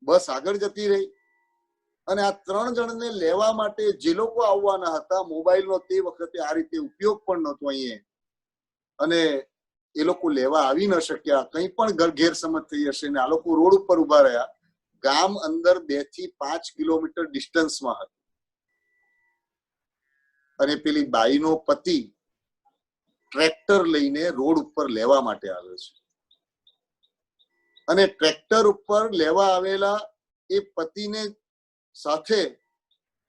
બસ આગળ જતી રહી. અને આ 3 જણને લેવા માટે જે લોકો આવવાના હતા, મોબાઈલનો તે વખતે આ રીતે ઉપયોગ પણ નહોતો અહીંયા, અને એ લોકો લેવા આવી ન શક્યા. કંઈ પણ ગેરસમજ થઈ હશે ને આ લોકો રોડ ઉપર ઉભા રહ્યા. ગામ અંદર 2 થી 5 કિલોમીટર ડિસ્ટન્સમાં હતું, અને પેલી બાઈનો પતિ ટ્રેક્ટર લઈને રોડ ઉપર લેવા માટે આવ્યો છે. અને ટ્રેક્ટર ઉપર લેવા આવેલા એ પતિને સાથે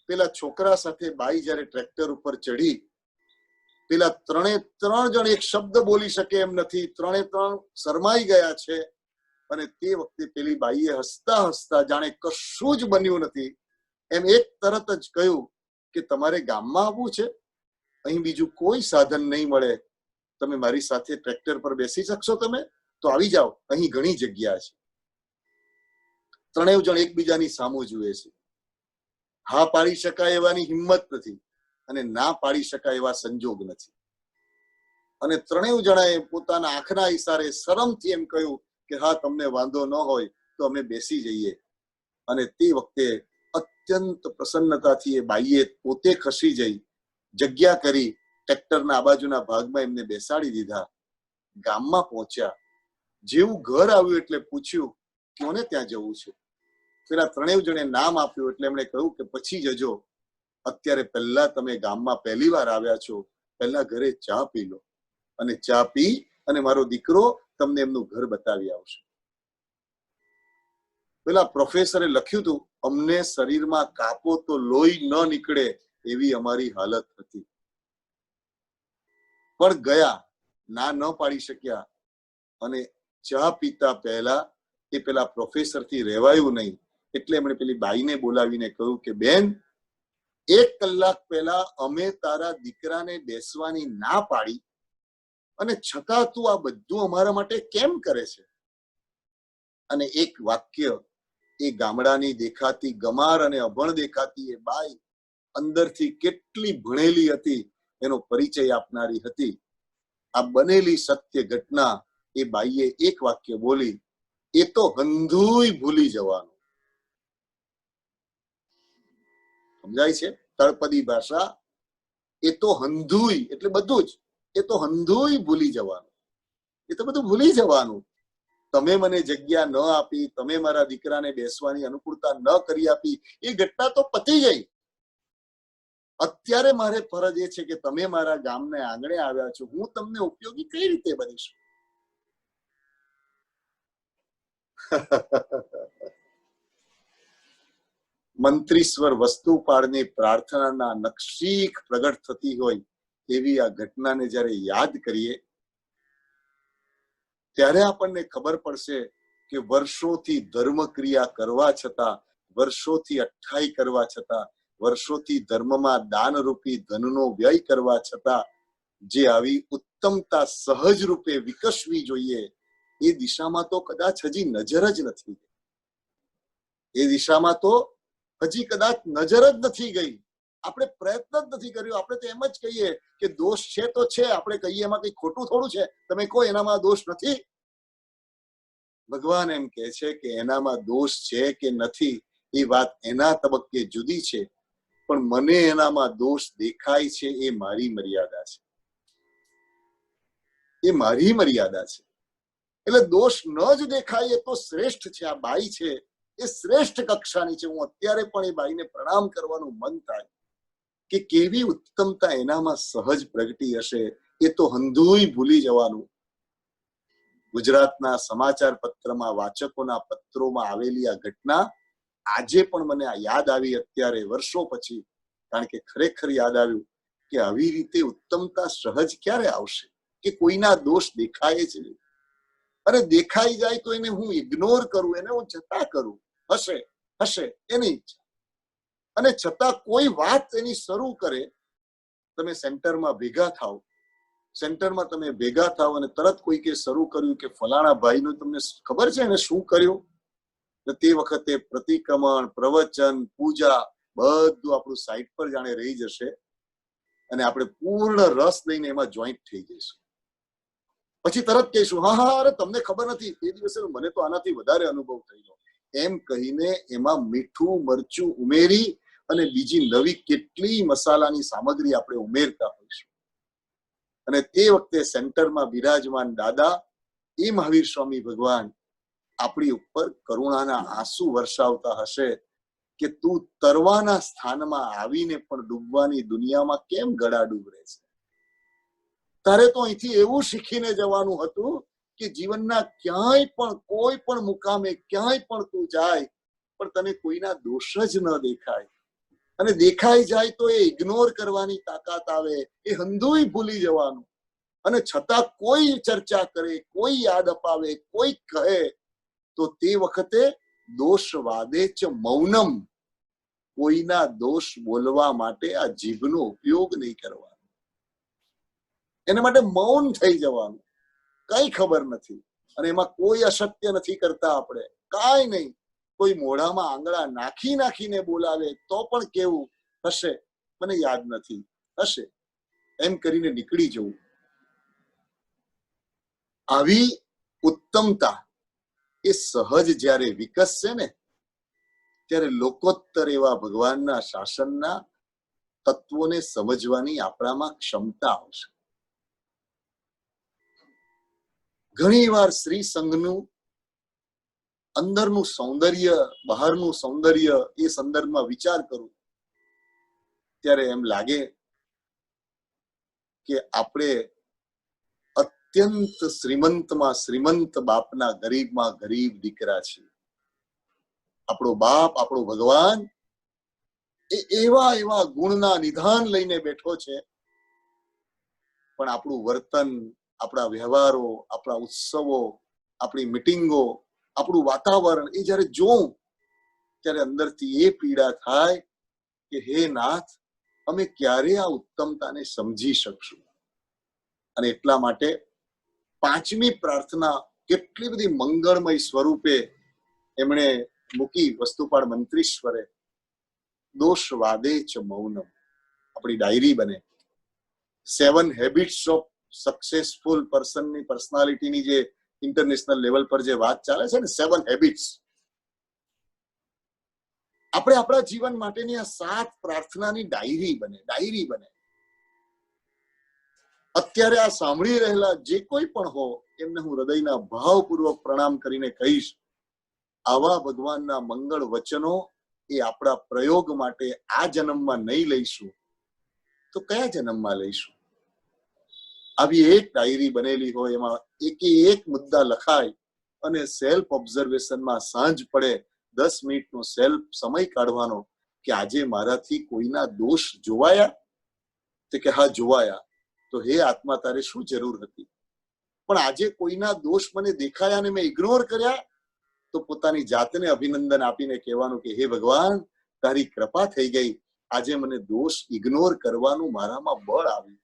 પેલા છોકરા સાથે બાઈ જયારે ટ્રેક્ટર ઉપર ચડી, પેલા 3 જણ એક શબ્દ બોલી શકે એમ નથી, 3 શરમાઈ ગયા છે. અને તે વખતે પેલી બાઈએ હસતા હસતા જાણે કશું જ બન્યું નથી એમ એક તરત જ કહ્યું કે તમારે ગામમાં આવવું છે, અહીં બીજું કોઈ સાધન નહીં મળે, તમે મારી સાથે ટ્રેક્ટર પર બેસી શકશો, તમે તો આવી જાઓ, અહીં ઘણી જગ્યા છે. 3 જણ એકબીજાની સામું જુએ છે. હા પાડી શકાય એવાની હિંમત નથી, અને ના પાડી શકાય એવા સંજોગ નથી. અને 3 જણાએ પોતાના આંખના ઈશારે શરમથી એમ કહ્યું કે હા, તમને વાંધો ન હોય તો અમે બેસી જઈએ. અને તે વખતે અત્યંત પ્રસન્નતાથી એ બાઈએ પોતે ખસી જઈ જગ્યા કરી, ટ્રેક્ટરના આ બાજુના ભાગમાં એમને બેસાડી દીધા. ગામમાં પહોંચ્યા. જેવું ઘર આવ્યું એટલે પૂછ્યું કોને ત્યાં જવું છે. પેલા 3 જણે નામ આપ્યું એટલે એમણે કહ્યું કે પછી જજો, અત્યારે પહેલા તમે ગામમાં પહેલી વાર આવ્યા છો, પહેલા ઘરે ચા પી લો, અને ચા પી અને મારો દીકરો તમને એમનું ઘર બતાવી આવશે. પેલા પ્રોફેસરે લખ્યું હતું, અમને શરીરમાં કાપો તો લોહી ન નીકળે એવી અમારી હાલત હતી. પણ ગયા, ના ન પાડી શક્યા. અને ચા પીતા પહેલા એ પેલા પ્રોફેસર થી રહેવાયું નહીં, એટલે એમણે પેલી બાઈને બોલાવીને કહ્યું કે બેન, 1 કલાક પહેલા અમે તારા દીકરાને બેસવાની ના પાડી, અને છતાં તું આ બધું અમારા માટે કેમ કરે છે? અને એક વાક્ય એ ગામડાની દેખાતી ગમાર અને અભણ દેખાતી એ બાઈ અંદરથી કેટલી ભણેલી હતી એનો પરિચય આપનારી હતી. આ બનેલી સત્ય ઘટના એ બાઈએ એક વાક્ય બોલી, એ તો હંધુય ભૂલી જવાનું. સમજાય છે? તળપદી ભાષા. એ તો હંધુય એટલે બધું જ, એ તો હંધુય ભૂલી જવાનું, એ તો બધું ભૂલી જવાનું. તમે મને જગ્યા ન આપી, તમે મારા દીકરાને બેસવાની અનુકૂળતા ન કરી આપી, એ ઘટના તો પતી ગઈ. અત્યારે મારે ફરજ એ છે કે તમે મારા ગામને આંગણે આવ્યા છો, હું તમને ઉપયોગી કઈ રીતે બનીશ? મંત્રીશ્વર વસ્તુપાળની પ્રાર્થનાના નક્ષીક પ્રગટ થતી હોય એવી આ ઘટનાને જ્યારે યાદ કરીએ ત્યારે આપણને ખબર પડશે કે વર્ષોથી ધર્મ ક્રિયા કરવા છતાં, વર્ષોથી અઠ્ઠાઈ કરવા છતાં, વર્ષોથી ધર્મમાં દાનરૂપી ધનનો વ્યય કરવા છતાં જે આવી ઉત્તમતા સહજ રૂપે વિકસવી જોઈએ એ દિશામાં તો કદાચ હજી નજર જ નથી. એ દિશામાં તો હજી કદાચ નજર જ નથી ગઈ. આપણે પ્રયત્ન જ નથી કર્યો. આપણે તો એમ જ કહીએ કે દોષ છે તો છે, આપણે કહીએ એમાં કઈ ખોટું થોડું છે, તમે કહો એનામાં દોષ નથી. ભગવાન એમ કહે છે કે એનામાં દોષ છે કે નથી એ વાત એના તબક્કે જુદી છે, પણ મને એનામાં દોષ દેખાય છે એ મારી મર્યાદા છે, એ મારી મર્યાદા છે. એટલે દોષ ન જ દેખાય એ તો શ્રેષ્ઠ છે. આ બાઈ છે એ શ્રેષ્ઠ કક્ષાની છે. હું અત્યારે પણ એ બાઈને પ્રણામ કરવાનું મન થાય કે કેવી ઉત્તમતા એનામાં સહજ પ્રગટી હશે. એ તો હંધુય ભૂલી જવાનું. ગુજરાતના સમાચાર પત્રમાં, વાચકોના પત્રોમાં આવેલી આ ઘટના આજે પણ મને યાદ આવી, અત્યારે વર્ષો પછી. કારણ કે ખરેખર યાદ આવ્યું કે આવી રીતે ઉત્તમતા સહજ ક્યારે આવશે કે કોઈના દોષ દેખાય જ નહીં, અને દેખાઈ જાય તો એને હું ઇગ્નોર કરું, એને હું જતા કરું. હશે હશે એની ઈચ્છા, અને છતાં કોઈ વાત એની શરૂ કરે. તમે સેન્ટરમાં ભેગા થાવ, સેન્ટરમાં તમે ભેગા થાવ અને તરત કોઈકે શરૂ કર્યું કે ફલાણા ભાઈનું તમને ખબર છે એને શું કર્યું? તે વખતે પ્રતિક્રમણ, પ્રવચન, પૂજા બધું આપણું સાઈડ પર જાણે રહી જશે, અને આપણે પૂર્ણ રસ લઈને એમાં જોઈન્ટ થઈ જઈશું. પછી તરત કહીશું હા હા, અરે તમને ખબર નથી, એ દિવસે મને તો આનાથી વધારે અનુભવ થયેલો. એમ કહીને એમાં મીઠું મરચું ઉમેરી અને બીજી નવી કેટલી મસાલાની સામગ્રી આપણે ઉમેરતા હોઈશું. અને તે વખતે સેન્ટરમાં બિરાજમાન દાદા એ મહાવીર સ્વામી ભગવાન આપણી ઉપર કરુણાના આંસુ વરસાવતા હશે કે તું તરવાના સ્થાનમાં આવીને પણ ડૂબવાની દુનિયામાં કેમ ગળા ડૂબરે છે? તારે તો અહીંથી એવું શીખીને જવાનું હતું કે જીવનના ક્યાંય પણ કોઈ પણ મુકામે ક્યાંય પણ તું જાય પણ તને કોઈના દોષ જ ન દેખાય, અને દેખાઈ જાય તો એ ઇગ્નોર કરવાની તાકાત આવે, એ હંધુય ભૂલી જવાનું. અને છતાં કોઈ ચર્ચા કરે, કોઈ યાદ અપાવે, કોઈ કહે તો તે વખતે દોષ વાદે ચ મૌનમ, કોઈના દોષ બોલવા માટે આ જીભનો ઉપયોગ નહીં કરવાનો. એના માટે મૌન થઈ જવાનું. કઈ ખબર નથી અને એમાં કોઈ અસત્ય નથી કરતા આપણે, કાંઈ નહીં. કોઈ મોઢામાં આંગળા નાખી નાખીને બોલાવે તો પણ કેવું હશે મને યાદ નથી, હશે એમ કરીને નીકળી જવું. આવી ઉત્તમતા એ સહજ જ્યારે વિકસશે ને ત્યારે લોકોત્તર એવા ભગવાનના શાસનના તત્વોને સમજવાની આપણામાં ક્ષમતા આવશે. ઘણી વાર શ્રી સંઘનું અંદરનું સૌંદર્ય, બહારનું સૌંદર્ય એ સંદર્ભમાં વિચાર કરું ત્યારે એમ લાગે કે આપણે અત્યંત શ્રીમંતમાં શ્રીમંત બાપના ગરીબમાં ગરીબ દીકરા છીએ. આપણો બાપ, આપણો ભગવાન એ એવા એવા ગુણના નિધાન લઈને બેઠો છે, પણ આપણું વર્તન, આપણા વ્યવહારો, આપણા ઉત્સવો, આપણી મિટિંગો, આપણું વાતાવરણ એ જયારે જોઉં ત્યારે અંદરથી એ પીડા થાય કે હે નાથ, અમે ક્યારે આ ઉત્તમતાને સમજી શકશું? અને એટલા માટે પાંચમી પ્રાર્થના કેટલી બધી મંગળમય સ્વરૂપે એમણે મૂકી વસ્તુપાળ મંત્રીશ્વરે. દોષ વાદે ચ મૌનમ આપણી ડાયરી બને. 7 હેબિટ્સ ઓફ સક્સેસફુલ પર્સનની પર્સનાલિટીની જે ઇન્ટરનેશનલ લેવલ પર જે વાત ચાલે છે ને, 7 હેબિટ્સ, આપણે આપણા જીવન માટેની આ 7 પ્રાર્થનાની ડાયરી બને. અત્યારે આ સાંભળી રહેલા જે કોઈ પણ હો એમને હું હૃદયના ભાવપૂર્વક પ્રણામ કરીને કહીશ, આવા ભગવાનના મંગળ વચનો એ આપણા પ્રયોગ માટે આ જન્મમાં નહીં લઈશું તો કયા જન્મમાં લઈશું? આવી એક ડાયરી બનેલી હોય, એમાં એક મુદ્દા લખાય અને સેલ્ફ ઓબ્ઝર્વેશનમાં સાંજ પડે 10 મિનિટનો સેલ્ફ સમય કાઢવાનો કે આજે મારાથી કોઈના દોષ જોવાયા? તો કે હા જોવાયા. તો હે આત્મા, તારે શું જરૂર હતી? પણ આજે કોઈના દોષ મને દેખાયા અને મેં ઇગ્નોર કર્યા, તો પોતાની જાતને અભિનંદન આપીને કહેવાનું કે હે ભગવાન, તારી કૃપા થઈ ગઈ, આજે મને દોષ ઇગ્નોર કરવાનું મારામાં બળ આવ્યું.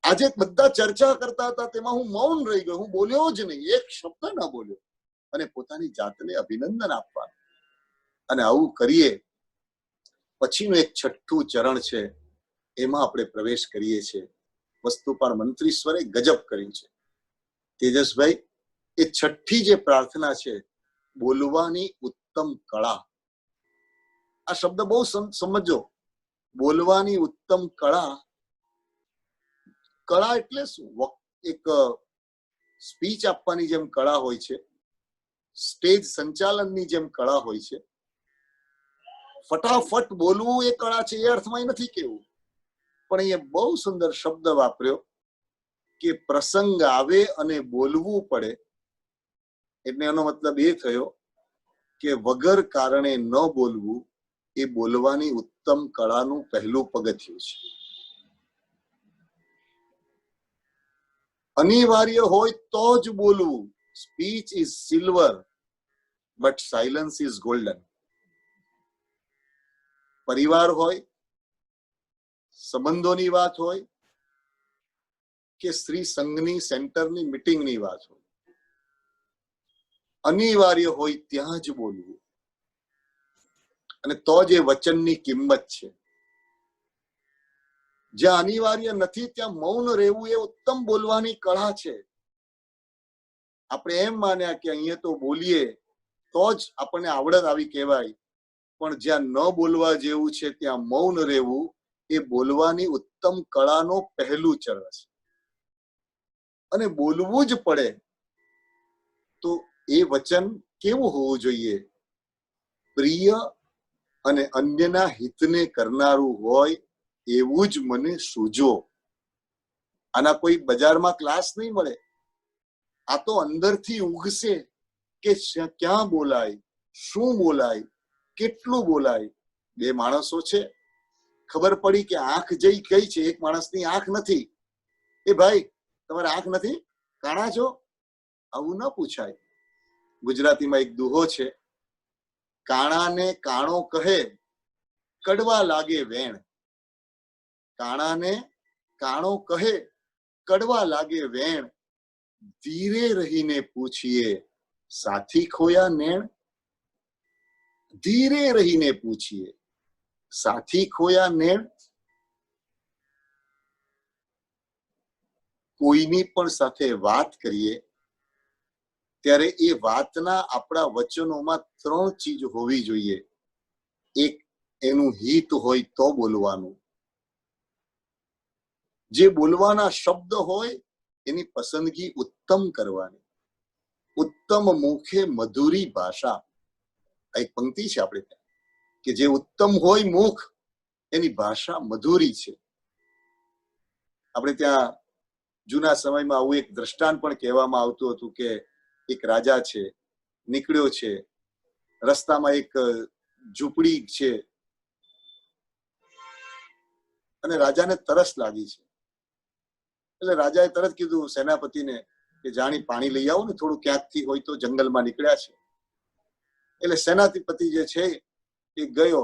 આજે બધા ચર્ચા કરતા હતા તેમાં હું મૌન રહી ગયો, હું બોલ્યો જ નહીં, એક શબ્દ ના બોલ્યો, અને પોતાની જાતને અભિનંદન આપવાનું. અને આવું કરીએ પછીનું એક છઠ્ઠું ચરણ છે, એમાં આપણે પ્રવેશ કરીએ છીએ. વસ્તુપાળ મંત્રીશ્વરે ગજબ કર્યું છે તેજસભાઈ. એ છઠ્ઠી જે પ્રાર્થના છે, બોલવાની ઉત્તમ કળા. આ શબ્દ બહુ સમજો. બોલવાની ઉત્તમ કળા. કળા એટલે શું? એક સ્પીચ આપવાની જેમ કળા હોય છે, સ્ટેજ સંચાલનની જેમ કળા હોય છે. ફટાફટ બોલવું એ કળા છે એ અર્થમાં નથી કેવું, પણ અહીંયા બહુ સુંદર શબ્દ વાપર્યો કે પ્રસંગ આવે અને બોલવું પડે. એટલે એનો મતલબ એ થયો કે વગર કારણે ન બોલવું એ બોલવાની ઉત્તમ કળાનું પહેલું પગથિયું છે. અનિવાર્ય હોય તો જ બોલવું. Speech is silver but silence is golden. પરિવાર હોય, સંબંધોની વાત હોય કે સ્ત્રી સંઘની સેન્ટરની મીટિંગની વાત હોય, અનિવાર્ય હોય ત્યાં જ બોલવું. અને તો જ એ વચનની કિંમત છે. જ્યાં અનિવાર્ય નથી ત્યાં મૌન રહેવું એ ઉત્તમ બોલવાની કળા છે. આપણે એમ માન્યા કે અહીંયા તો બોલીએ તો જ આપણને આવડત આવી કહેવાય. પણ જ્યાં ન બોલવા જેવું છે ત્યાં મૌન રહેવું એ બોલવાની ઉત્તમ કળાનો પહેલું ચરણ છે. અને બોલવું જ પડે તો એ વચન કેવું હોવું જોઈએ? પ્રિય અને અન્યના હિતને કરનારું હોય એવું જ મને સૂજો. આના કોઈ બજારમાં ક્લાસ નહીં મળે. આ તો અંદરથી ઉગશે કે ક્યાં બોલાય, શું બોલાય, કેટલું બોલાય. બે માણસો છે, ખબર પડી કે આંખ જઈ કઈ છે, એક માણસની આંખ નથી. એ ભાઈ, તમારે આંખ નથી, કાણા છો? આવું ન પૂછાય. ગુજરાતીમાં એક દુહો છે, કાણાને કાણો કહે કડવા લાગે વેણ. કાણાને કાણો કહે કડવા લાગે વેણ, ધીરે રહીને પૂછીએ સાથી ખોયા નેણ. ધીરે રહીને પૂછીએ સાથી ખોયા નેણ. કોઈની પણ સાથે વાત કરીએ ત્યારે એ વાતના આપણા વચનોમાં 3 ચીજ હોવી જોઈએ. એક, એનું હિત હોય તો બોલવાનું. જે બોલવાના શબ્દ હોય એની પસંદગી ઉત્તમ કરવાની. ઉત્તમ મુખે મધુરી ભાષા, એક પંક્તિ છે આપણે ત્યાં, કે જે ઉત્તમ હોય મુખ એની ભાષા મધુરી છે. આપણે ત્યાં જૂના સમયમાં આવું એક દ્રષ્ટાંત પણ કહેવામાં આવતું હતું કે એક રાજા છે, નીકળ્યો છે, રસ્તામાં એક ઝૂંપડી છે અને રાજાને તરસ લાગી છે. એટલે રાજાએ તરત કીધું સેનાપતિને કે જાણી પાણી લઈ આવો ને, થોડું ક્યાંકથી હોય તો, જંગલમાં નીકળ્યા છે. એટલે સેનાપતિ જે છે એ ગયો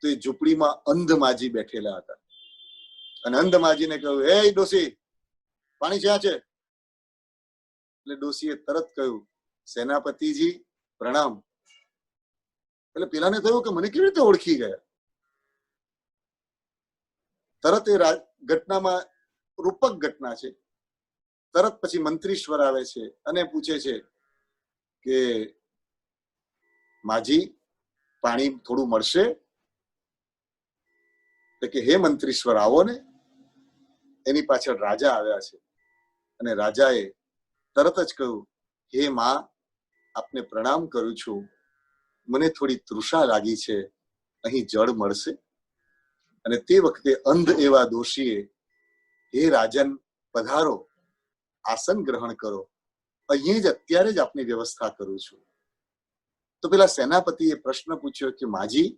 તો એ ઝૂંપડીમાં અંધ માજી બેઠેલા હતા. અને અંધ માજીને કહ્યું, એ ડોસી, પાણી ક્યાં છે? એટલે ડોસીએ તરત કહ્યું, સેનાપતિજી પ્રણામ. એટલે પેલાને થયું કે મને કેવી રીતે ઓળખી ગયા. તરત એ ઘટનામાં રૂપક ઘટના છે. તરત પછી મંત્રીશ્વર આવે છે અને પૂછે છે કે માજી, પાણી થોડું મળશે? કે હે મંત્રીશ્વર, આવો ને. એની પાછળ રાજા આવ્યા છે અને રાજાએ તરત જ કહ્યું, હે માં, આપને પ્રણામ કરું છું, મને થોડી તૃષા લાગી છે, અહીં જળ મળશે? અને તે વખતે અંધ એવા દોષીએ, હે રાજન, પધારો, આસન ગ્રહણ કરો, અહીં જ અત્યારે જ આપની વ્યવસ્થા કરું છું. તો પેલા સેનાપતિએ પ્રશ્ન પૂછ્યો કે માજી,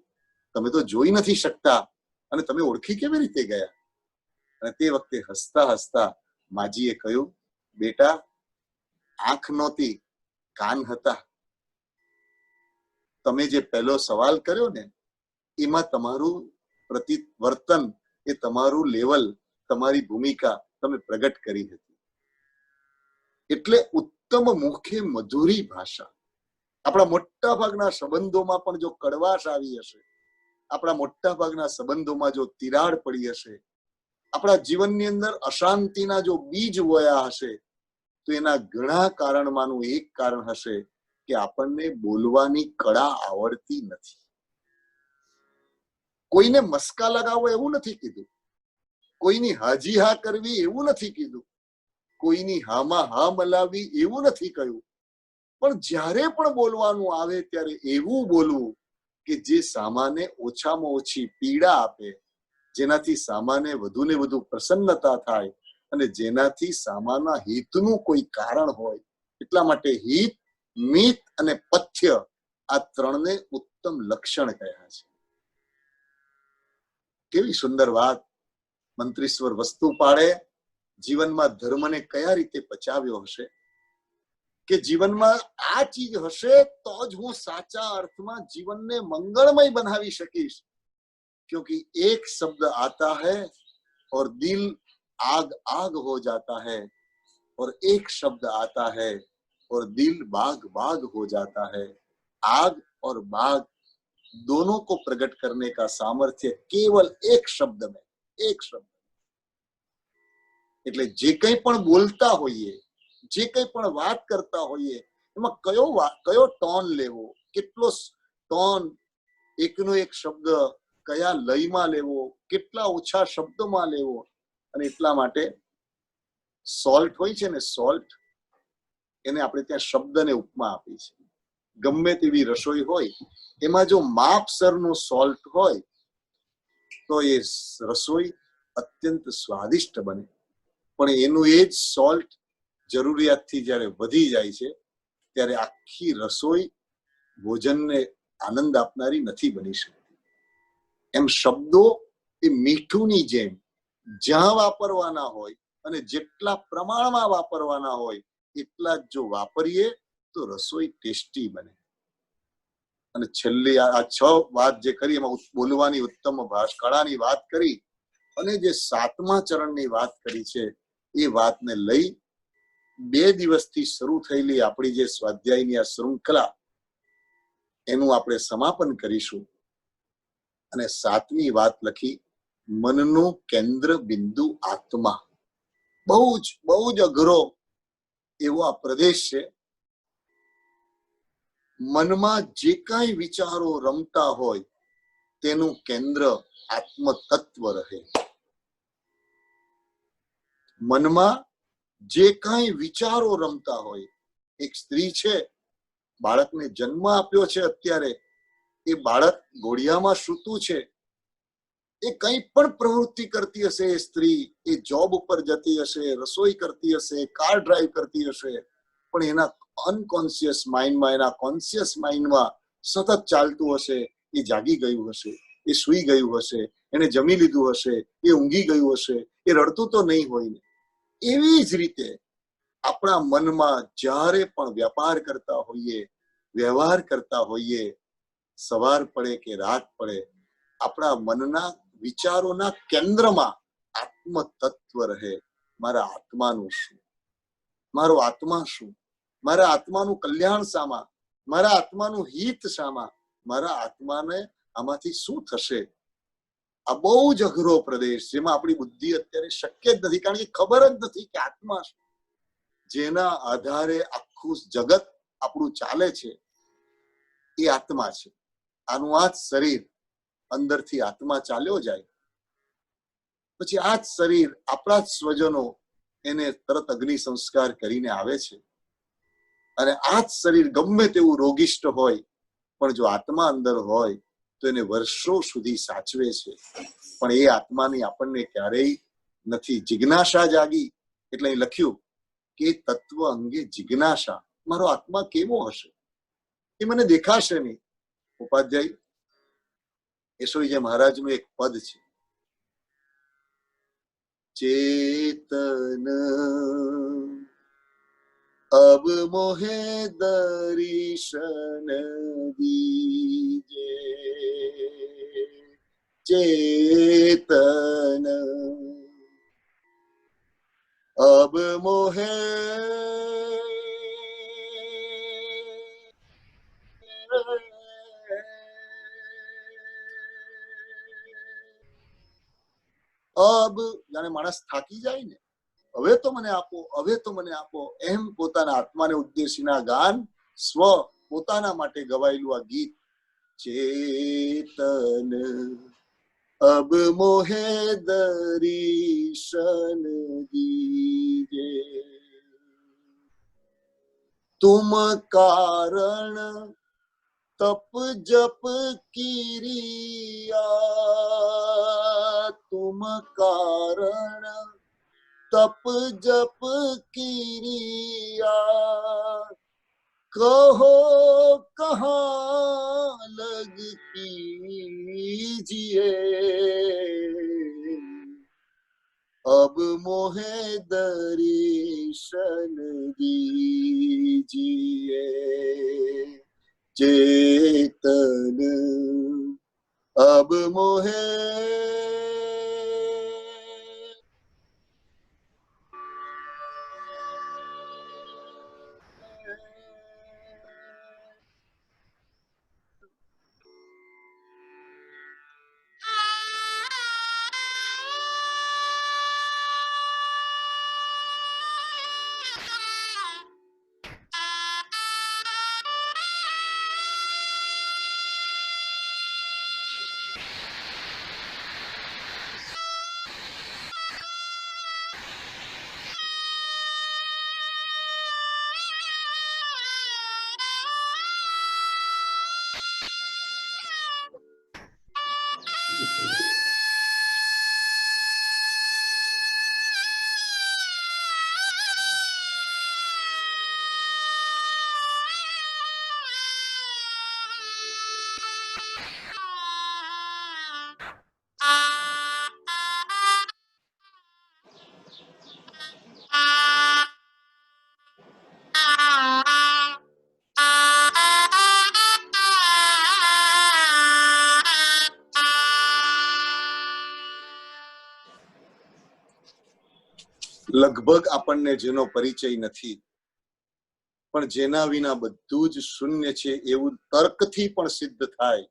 તમે તો જોઈ નથી શકતા અને તમે ઓળખી કેવી રીતે ગયા? અને તે વખતે હસતા હસતા માજીએ કહ્યું, બેટા, આંખ નહોતી, કાન હતા. તમે જે પહેલો સવાલ કર્યો ને એમાં તમારું પ્રતિવર્તન, એ તમારું લેવલ, તમારી ભૂમિકા તમે પ્રગટ કરી હતી. એટલે ઉત્તમ મુખે મધુરી ભાષા. આપણા મોટા ભાગના સંબંધોમાં પણ જો કડવાશ આવી હશે, આપણા મોટા ભાગના સંબંધોમાં જો તિરાડ પડી હશે, આપણા જીવનની અંદર અશાંતિના જો બીજ વયા હશે, તો એના ઘણા કારણમાંનું એક કારણ હશે કે આપણને બોલવાની કળા આવડતી નથી. કોઈને મસ્કા લગાવવો એવું નથી કીધું, કોઈની હાજી હા કરવી એવું નથી કીધું, કોઈની હામાં હા મલાવી એવું નથી કહ્યું. પણ જ્યારે પણ બોલવાનું આવે ત્યારે એવું બોલવું કે જે સામાને ઓછામાં ઓછી પીડા આપે, જેનાથી સામાને વધુ ને વધુ પ્રસન્નતા થાય અને જેનાથી સામાના હિતનું કોઈ કારણ હોય. એટલા માટે હિત, મિત અને પથ્ય, આ 3ને ઉત્તમ લક્ષણ કહ્યા છે. કેવી સુંદર વાત. મંત્રીશ્વર વસ્તુ પાડે, જીવનમાં ધર્મને કયા રીતે પચાવ્યો હશે કે જીવનમાં આ ચીજ હશે તો જ હું સાચા અર્થમાં જીવનને મંગળમય બનાવી શકીશ. क्योंकि एक शब्द आता है और दिल आग आग हो जाता है, और एक शब्द आता है और दिल बाग बाग हो जाता है. आग और बाग दोनों को प्रकट करने का सामर्थ्य केवल एक शब्द में, एक शब्द. એટલે જે કંઈ પણ બોલતા હોઈએ, જે કંઈ પણ વાત કરતા હોઈએ, એમાં કયો ટોન લેવો, કેટલો ટોન, એકનો એક શબ્દ કયા લયમાં લેવો, કેટલા ઓછા શબ્દમાં લેવો. અને એટલા માટે સોલ્ટ હોય છે ને, સોલ્ટ એને આપણે ત્યાં શબ્દને ઉપમા આપી છે. ગમે તેવી રસોઈ હોય એમાં જો માપસરનો સોલ્ટ હોય તો એ રસોઈ અત્યંત સ્વાદિષ્ટ બને. પણ એનું એ જ સોલ્ટ જરૂરિયાતથી જ્યારે વધી જાય છે ત્યારે આખી રસોઈ ભોજનને આનંદ આપનારી નથી બની શકતી. એમ શબ્દો એ મીઠુંની જેમ જ્યાં વાપરવાના હોય અને જેટલા પ્રમાણમાં વાપરવાના હોય એટલા જ જો વાપરીએ તો રસોઈ ટેસ્ટી બને. અને છેલ્લી આ 6 વાત જે કરી એમાં બોલવાની ઉત્તમ કળાની વાત કરી અને જે 7મા ચરણની વાત કરી છે એ વાતને લઈ 2 દિવસથી શરૂ થયેલી આપણી જે સ્વાધ્યાયની આ શૃંખલા એનું આપણે સમાપન કરીશું. અને 7મી વાત લખી, મનનું કેન્દ્ર બિંદુ આત્મા. બહુ જ અઘરો એવો આ પ્રદેશ છે. મનમાં જે કાંઈ વિચારો રમતા હોય તેનું કેન્દ્ર આત્મ તત્વ રહે. મનમાં જે કાંઈ વિચારો રમતા હોય, એક સ્ત્રી છે, બાળકને જન્મ આપ્યો છે, અત્યારે એ બાળક ઘોડિયામાં સૂતું છે, એ કંઈ પણ પ્રવૃત્તિ કરતી હશે, એ સ્ત્રી એ જોબ ઉપર જતી હશે, રસોઈ કરતી હશે, કાર ડ્રાઈવ કરતી હશે, પણ એના અનકોન્શિયસ માઇન્ડમાં, એના કોન્શિયસ માઇન્ડમાં સતત ચાલતું હશે. એ જાગી ગયું હશે, એ સૂઈ ગયું હશે, એને જમી લીધું હશે, એ ઊંઘી ગયું હશે, એ રડતું તો નહીં હોય ને. એવી જ રીતે આપણા મનમાં જ્યારે પણ વ્યાપાર કરતા હોઈએ, વ્યવહાર કરતા હોઈએ, સવાર પડે કે રાત પડે, આપણા મનના વિચારોના કેન્દ્રમાં આત્મ તત્વ રહે. મારા આત્માનું શું, મારો આત્મા શું, મારા આત્માનું કલ્યાણ શામાં, મારા આત્માનું હિત શામાં, મારા આત્માને આમાંથી શું થશે. આ બહુ જ અઘરો પ્રદેશ, જેમાં આપણી બુદ્ધિ અત્યારે શક્ય જ નથી, કારણ કે ખબર જ નથી કે આત્મા શું. જેના આધારે આખું જગત આપણું ચાલે છે એ આત્મા છે. આનું આ જ શરીર, અંદરથી આત્મા ચાલ્યો જાય પછી આ જ શરીર, આપણા જ સ્વજનો એને તરત અગ્નિ સંસ્કાર કરીને આવે છે. અને આ જ શરીર ગમે તેવું રોગિષ્ટ હોય, પણ જો આત્મા અંદર હોય તો એને વર્ષો સુધી સાચવે છે. પણ એ આત્માની આપણને ક્યારેય નથી. જિજ્ઞાસા જાગી એટલે અહીં લખ્યું કે તત્વ અંગે જિજ્ઞાસા, મારો આત્મા કેવો હશે એ મને દેખાશે નહીં. ઉપાધ્યાય યશોજી મહારાજનું એક પદ છે, ચેતન અબ મોહે દર્શન દીજે, ચેતન અબ મોહે અબ, જાણે માણસ થાકી જાય ને, હવે તો મને આપો, હવે તો મને આપો, એમ પોતાના આત્માને ઉદ્દેશીના ગાન, સ્વ પોતાના માટે ગવાયેલું આ ગીત. ચેતન અબ મોહે દર્શન દીજે, તુમ કારણ તપ જપ કિરિયા, તુમ કારણ તપ જપ કિરિયા, કહો કહા લગ કીજીએ, અબ મોહે દર્શન દીજીએ, ચેતન અબ મોહે લગભગ આપણને જેનો પરિચય નથી, પણ જેના વિના બધું જ શૂન્ય છે એવું તર્કથી પણ સિદ્ધ થાય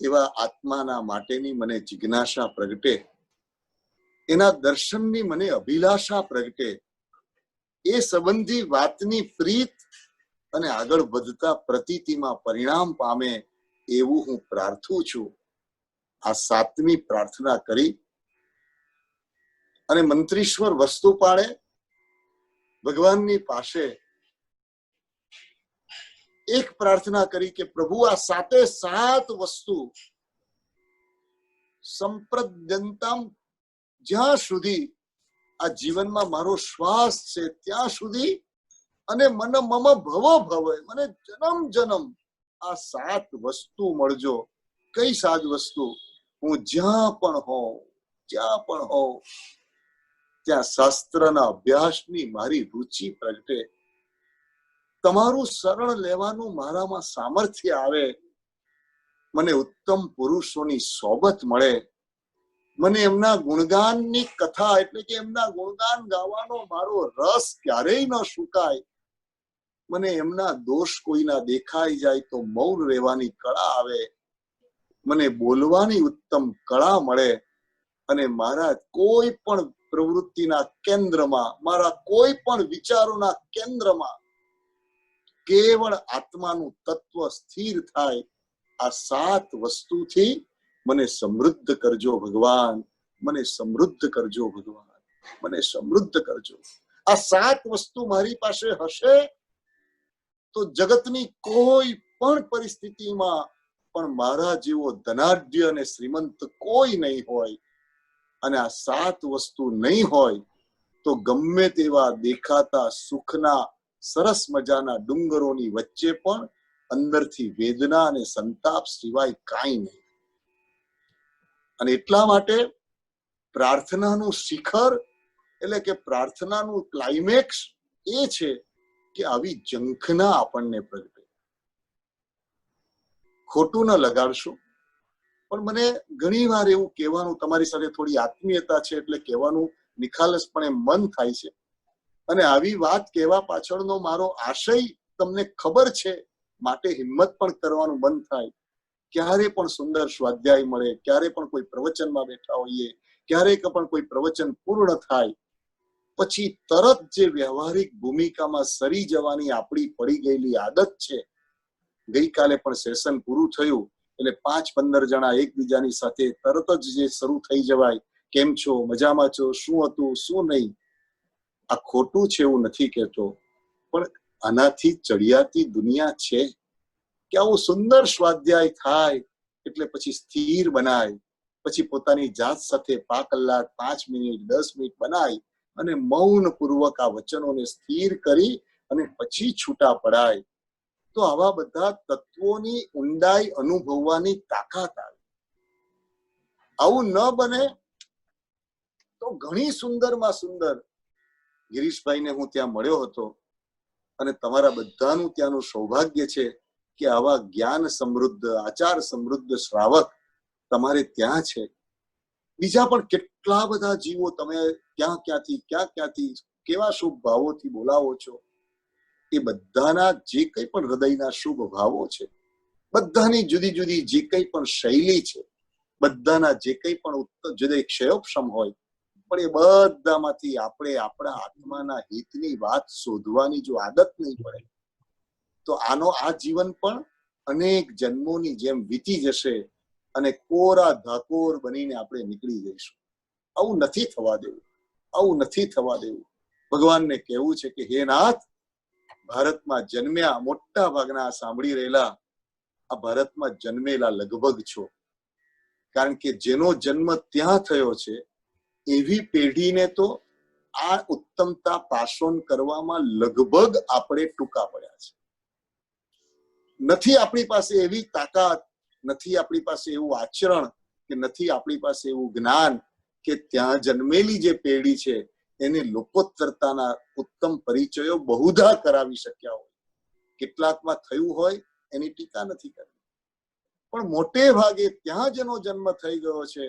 એવા આત્માના માટેની મને જિજ્ઞાસા પ્રગટે, એના દર્શનની મને અભિલાષા પ્રગટે, એ સંબંધી વાતની પ્રીત અને આગળ વધતા પ્રતીતિમાં પરિણામ પામે એવું હું પ્રાર્થું છું. આ 7મી પ્રાર્થના કરી અને મંત્રીશ્વર વસ્તુ પાડે ભગવાનની પાસે એક પ્રાર્થના કરી કે પ્રભુ આ 7 વસ્તુ સંપ્રદ્યંતમ, જ્યાં સુધી આ જીવનમાં મારો શ્વાસ છે ત્યાં સુધી, અને મન મમ ભવો ભવે, મને જન્મ જન્મ આ 7 વસ્તુ મળજો. કઈ 7 વસ્તુ? હું જ્યાં પણ હોઉં ત્યાં શાસ્ત્રના અભ્યાસની મારી રુચિ પ્રગટે, તમારું શરણ લેવાનું મારામાં સામર્થ્ય આવે, મને ઉત્તમ પુરુષોની સોબત મળે, મને એમના ગુણગાનની કથા એટલે કે એમના ગુણગાન ગાવાનો મારો રસ ક્યારેય ન સુકાય, મને એમના દોષ કોઈના દેખાઈ જાય તો મૌન રહેવાની કળા આવે, મને બોલવાની ઉત્તમ કળા મળે, અને મારા કોઈ પણ પ્રવૃત્તિના કેન્દ્રમાં, મારા કોઈ પણ વિચારોના કેન્દ્રમાં કેવળ આત્માનું તત્વ સ્થિર થાય. આ 7 વસ્તુથી મને સમૃદ્ધ કરજો ભગવાન, મને સમૃદ્ધ કરજો ભગવાન, મને સમૃદ્ધ કરજો. આ 7 વસ્તુ મારી પાસે હશે તો જગતની કોઈ પણ પરિસ્થિતિમાં પણ મારા જેવો ધનાઢ્ય અને શ્રીમંત કોઈ નહીં હોય. અને આ 7 વસ્તુ નહીં હોય તો ગમે તેવા દેખાતા સુખના સરસ મજાના ડુંગરોની વચ્ચે પણ અંદરથી વેદના અને સંતાપ સિવાય કાંઈ નહીં. અને એટલા માટે પ્રાર્થનાનું શિખર એટલે કે પ્રાર્થનાનું ક્લાઇમેક્સ એ છે કે આવી ઝંખના આપણને પ્રગટે. ખોટું ન લગાડશો, પણ મને ઘણી વાર એવું કહેવાનું, તમારી સાથે થોડી આત્મીયતા છે એટલે કહેવાનું નિખાલસપણે મન થાય છે. અને આવી વાત કહેવા પાછળનો મારો આશય તમને ખબર છે, માટે હિંમત પણ કરવાનું મન થાય. ક્યારે પણ સુંદર સ્વાધ્યાય મળે, ક્યારે પણ કોઈ પ્રવચનમાં બેઠા હોઈએ, ક્યારેક પણ કોઈ પ્રવચન પૂર્ણ થાય પછી તરત જે વ્યવહારિક ભૂમિકામાં સરી જવાની આપણી પડી ગયેલી આદત છે. ગઈકાલે પણ સેશન પૂરું થયું એટલે 5-15 જણા એકબીજાની સાથે તરત જ જે શરૂ થઈ જવાય, કેમ છો, મજામાં છો, શું હતું, શું નહીં. આ ખોટું છે એવું નથી કહેતો, પણ આનાથી ચડિયાતી દુનિયા છે કે આવું સુંદર સ્વાધ્યાય થાય એટલે પછી સ્થિર બનાય, પછી પોતાની જાત સાથે 5 કલાક 5 મિનિટ 10 મિનિટ બનાય અને મૌન પૂર્વક આ વચનોને સ્થિર કરી અને પછી છૂટા પડાય. તો આવા બધા તત્વોની ઊંડાઈ અનુભવવાની તાકાત આવે. આવું ન બને તો ઘણી સુંદરમાં સુંદર, ગિરીશભાઈને હું ત્યાં મળ્યો હતો અને તમારા બધાનું ત્યાંનું સૌભાગ્ય છે કે આવા જ્ઞાન સમૃદ્ધ, આચાર સમૃદ્ધ શ્રાવક તમારે ત્યાં છે. બીજા પણ કેટલા બધા જીવો તમે ક્યાંથી કેવા શુભ ભાવોથી બોલાવો છો. એ બધાના જે કંઈ પણ હૃદયના શુભ ભાવો છે, બધાની જુદી જુદી જે કંઈ પણ શૈલી છે, બધાના જે કંઈ પણ જુદા ક્ષયોપશમ હોય, પણ એ બધામાંથી આપણે આપણા આત્માના હિતની વાત શોધવાની જો આદત નહીં પડે તો આ જીવન પણ અનેક જન્મોની જેમ વીતી જશે અને કોરા ધાકોર બનીને આપણે નીકળી જઈશું. આવું નથી થવા દેવું, આવું નથી થવા દેવું. ભગવાનને કહેવું છે કે હે નાથ, ભારતમાં જન્મ્યા મોટા ભાગના સાંભળી રહેલા આ ભારતમાં જન્મેલા લગભગ છો, કારણ કે જેનો જન્મ ત્યાં થયો છે એવી પેઢીને તો આ ઉત્તમતા પાસોન કરવામાં લગભગ આપણે ટૂંકા પડ્યા છે. નથી આપણી પાસે એવી તાકાત, નથી આપણી પાસે એવું આચરણ, કે નથી આપણી પાસે એવું જ્ઞાન કે ત્યાં જન્મેલી જે પેઢી છે એને લોકોત્તરતાના ઉત્તમ પરિચયો બહુધા કરાવી શક્યા હોય. કેટલાકમાં થયું હોય એની ટીકા નથી કરવી, પણ મોટે ભાગે ત્યાં જેનો જન્મ થઈ ગયો છે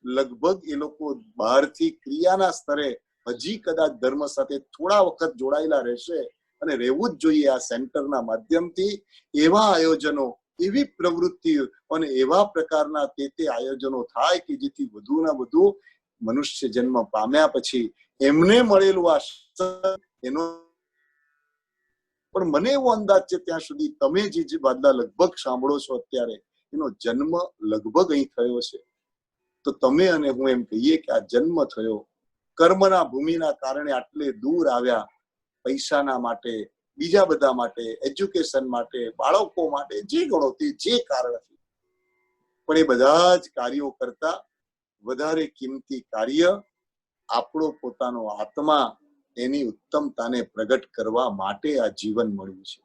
લગભગ એ લોકો બહારથી ક્રિયાના સ્તરે હજી કદાચ ધર્મ સાથે થોડા વખત જોડાયેલા રહેશે અને રહેવું જ જોઈએ. આ સેન્ટરના માધ્યમથી એવા આયોજનો, એવી પ્રવૃત્તિઓ અને એવા પ્રકારના તે આયોજનો થાય કે જેથી વધુના વધુ મનુષ્ય જન્મ પામ્યા પછી એમને મળેલું આ એનો પણ મને એવો અંદાજ છે ત્યાં સુધી તમે જે વાદલા લગભગ સાંભળો છો અત્યારે એનો જન્મ લગભગ અહીં થયો છે. તો તમે અને હું એમ કહીએ કે આ જન્મ થયો કર્મના ભૂમિના કારણે આટલે દૂર આવ્યા, પૈસાના માટે, બીજા બધા માટે, એજ્યુકેશન માટે, બાળકો માટે, જે ગણો તે જે કારણથી, પણ એ બધા જ કાર્યો કરતા વધારે કિંમતી કાર્ય આપણો પોતાનો આત્મા એની ઉત્તમતાને પ્રગટ કરવા માટે આ જીવન મળ્યું છે.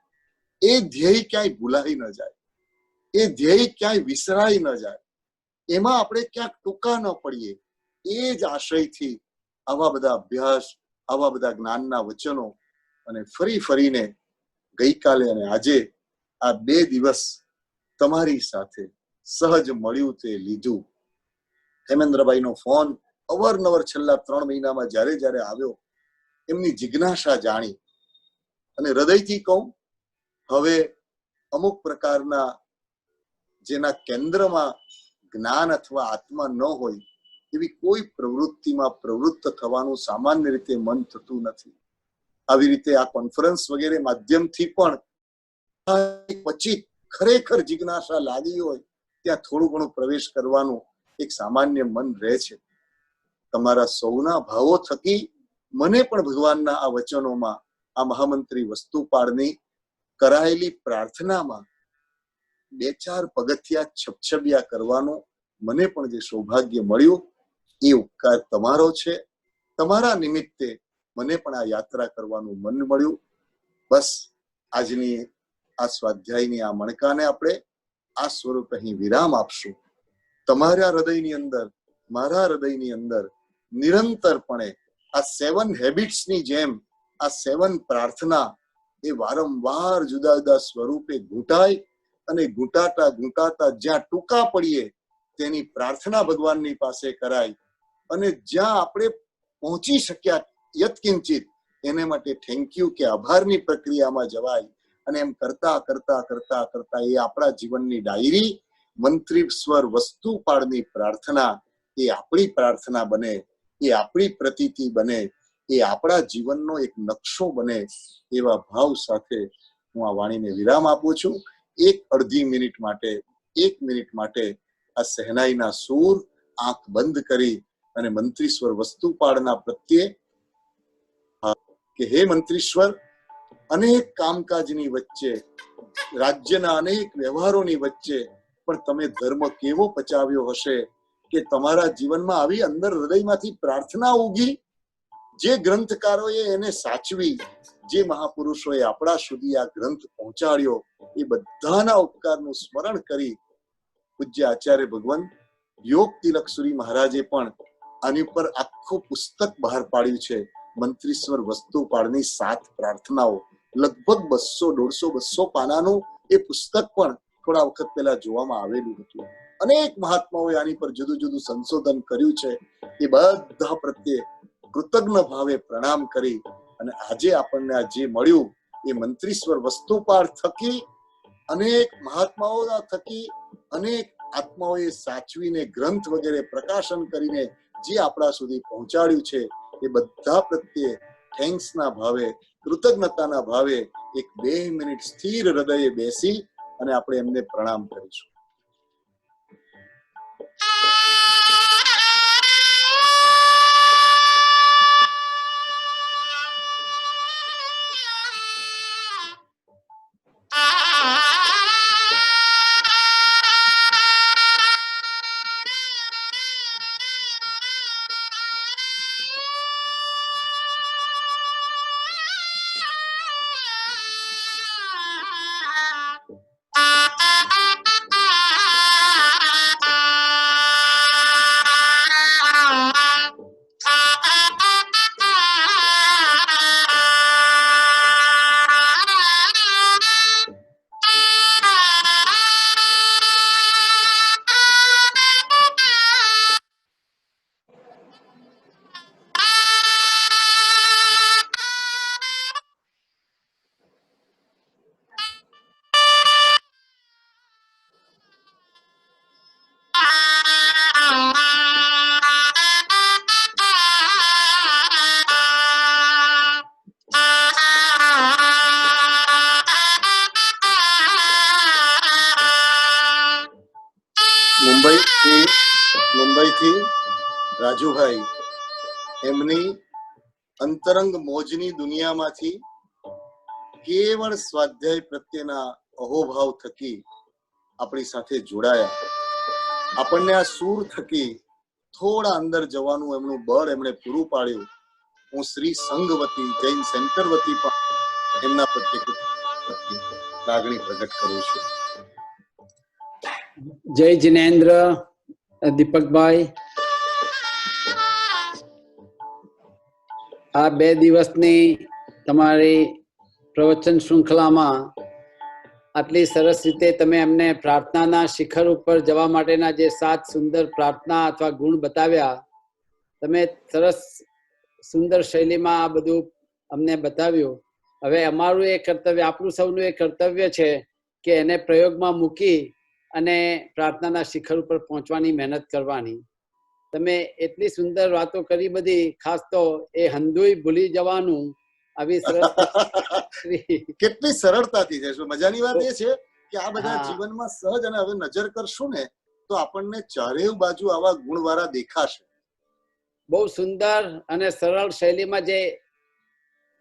એ ધ્યેય ક્યાંય ભૂલાઈ ન જાય, એ ધ્યેય ક્યાંય વિસરાઈ ન જાય, એમાં આપણે ક્યાંક ટૂંકા ન પડીએ, એ જ આશયથી આવા બધા અભ્યાસ, આવા બધા જ્ઞાનના વચનો અને ફરીને ગઈકાલે અને આજે આ 2 દિવસ તમારી સાથે સહજ મળ્યું તે લીધું. હેમેન્દ્રભાઈનો ફોન અવારનવાર છેલ્લા 3 મહિનામાં જ્યારે જ્યારે આવ્યો એમની જિજ્ઞાસા જાણી અને હૃદયથી કહું, હવે અમુક પ્રકારના જેના કેન્દ્રમાં જ્ઞાન અથવા આત્મા ન હોય એવી કોઈ પ્રવૃત્તિમાં પ્રવૃત્ત થવાનું સામાન્ય રીતે મન થતું નથી. આવી રીતે આ કોન્ફરન્સ વગેરે માધ્યમથી પણ પછી ખરેખર જિજ્ઞાસા લાગી હોય ત્યાં થોડું ઘણું પ્રવેશ કરવાનું એક સામાન્ય મન રહે છે. તમારા સૌના ભાવો થકી મને પણ ભગવાનના આ વચનોમાં, આ મહામંત્રી વસ્તુપાળની કરાયેલી પ્રાર્થનામાં 2-4 પગથિયા છપછપિયા કરવાનું મને પણ જે સૌભાગ્ય મળ્યું એ ઉપકાર તમારો છે. તમારા નિમિત્તે મને પણ આ યાત્રા કરવાનું મન મળ્યું. બસ આજની આ સ્વાધ્યાયની આ મણકાને આપણે આ સ્વરૂપે અહીં વિરામ આપશું. તમારા હૃદયની અંદર, મારા હૃદયની અંદર નિરંતરપણે આ 7 હેબિટ્સની જેમ આ 7 પ્રાર્થના એ વારંવાર જુદા જુદા સ્વરૂપે ઘૂંટાય અને ઘૂંટાતા જ્યાં ટૂંકા પડીએ તેની પ્રાર્થના ભગવાનની પાસે કરાય અને જ્યાં આપણે પહોંચી શક્યા યત્કિંચિત એને માટે થેન્ક યુ કે આભારની પ્રક્રિયામાં જવાય અને એમ કરતા એ આપણા જીવનની ડાયરી મંત્રી સ્વર વસ્તુપાળની પ્રાર્થના એ આપણી પ્રાર્થના બને, એ આપણી પ્રતીતિ બને, એ આપણા જીવનનો એક નકશો બને. એવા ભાવ સાથે હું આ વાણીને વિરામ આપું છું. 1 મિનિટ માટે આ સહેનાઈના સૂર આંખ બંધ કરી અને મંત્રીશ્વર વસ્તુપાળના પ્રત્યે કે હે મંત્રીશ્વર, અનેક કામકાજની વચ્ચે, રાજ્યના અનેક વ્યવહારોની વચ્ચે પણ તમે ધર્મ કેવો પચાવ્યો હશે કે તમારા જીવનમાં આવી અંદર હૃદયમાંથી પ્રાર્થના ઉગી. જે ગ્રંથકારોએ એને સાચવી, જે મહાપુરુષોએ આપણા સુધી આ ગ્રંથ પહોંચાડ્યો, એ બધાના ઉપકારનું સ્મરણ કરી પૂજ્ય આચાર્ય ભગવાન યોગ તિલક સુરી મહારાજે પણ આની ઉપર આખું પુસ્તક બહાર પાડ્યું છે. મંત્રીશ્વર વસ્તુપાળની 7 પ્રાર્થનાઓ, લગભગ 200 પાનાનું એ પુસ્તક પણ થોડા વખત પહેલા જોવામાં આવેલું હતું. અનેક મહાત્માઓએ આની પર જુદું જુદું સંશોધન કર્યું છે. એ બધા પ્રત્યે કૃતજ્ઞ ભાવે પ્રણામ કરી અને આજે આપણને આ જે મળ્યું એ મંત્રીશ્વર વસ્તુપાળ થકી, અનેક મહાત્માઓના થકી, અનેક આત્માઓએ સાચવીને ગ્રંથ વગેરે પ્રકાશન કરીને જે આપણા સુધી પહોંચાડ્યું છે એ બધા પ્રત્યે થેન્ક્સના ભાવે, કૃતજ્ઞતાના ભાવે 2 મિનિટ સ્થિર હૃદયે બેસી અને આપણે એમને પ્રણામ કરીશું. મુંબઈથી રાજુભાઈ એમની અંતરંગ મોજની દુનિયામાંથી કેવળ સ્વાધ્યાય પ્રત્યેના અહોભાવ થકી આપણી સાથે જોડાયા. આપણને આ સૂર થકી થોડા અંદર જવાનું એમનું બળ એમણે પૂરું પાડ્યું. હું શ્રી સંઘ વતી જૈન સેન્ટર વતી પણ એમના પ્રત્યે લાગણી પ્રગટ કરું છું. જય જિનેન્દ્ર. દીપકભાઈ, આ 2 દિવસની તમારી પ્રવચન શૃંખલામાં આટલી સરસ રીતે તમે એમને પ્રાર્થનાના શિખર ઉપર જવા માટેના જે 7 સુંદર પ્રાર્થના અથવા ગુણ બતાવ્યા, તમે સરસ સુંદર શૈલીમાં આ બધું અમને બતાવ્યું. હવે અમારું એ કર્તવ્ય, આપણું સૌનું એ કર્તવ્ય છે કે એને પ્રયોગમાં મૂકી અને પ્રાર્થનાના શિખર ઉપર પહોંચવાની મહેનત કરવાની. તમે એટલી સુંદર વાતો કરી બધી, ખાસ તો એ હંધુય ભૂલી જવાનું આવી સરસ કેટલી સરળતાથી છે. મજાની વાત એ છે કે આ બધા જીવનમાં સહજ, અને હવે નજર કરશું ને તો આપણને ચારેય બાજુ આવા ગુણવાળા દેખાશે. બહુ સુંદર અને સરળ શૈલીમાં જે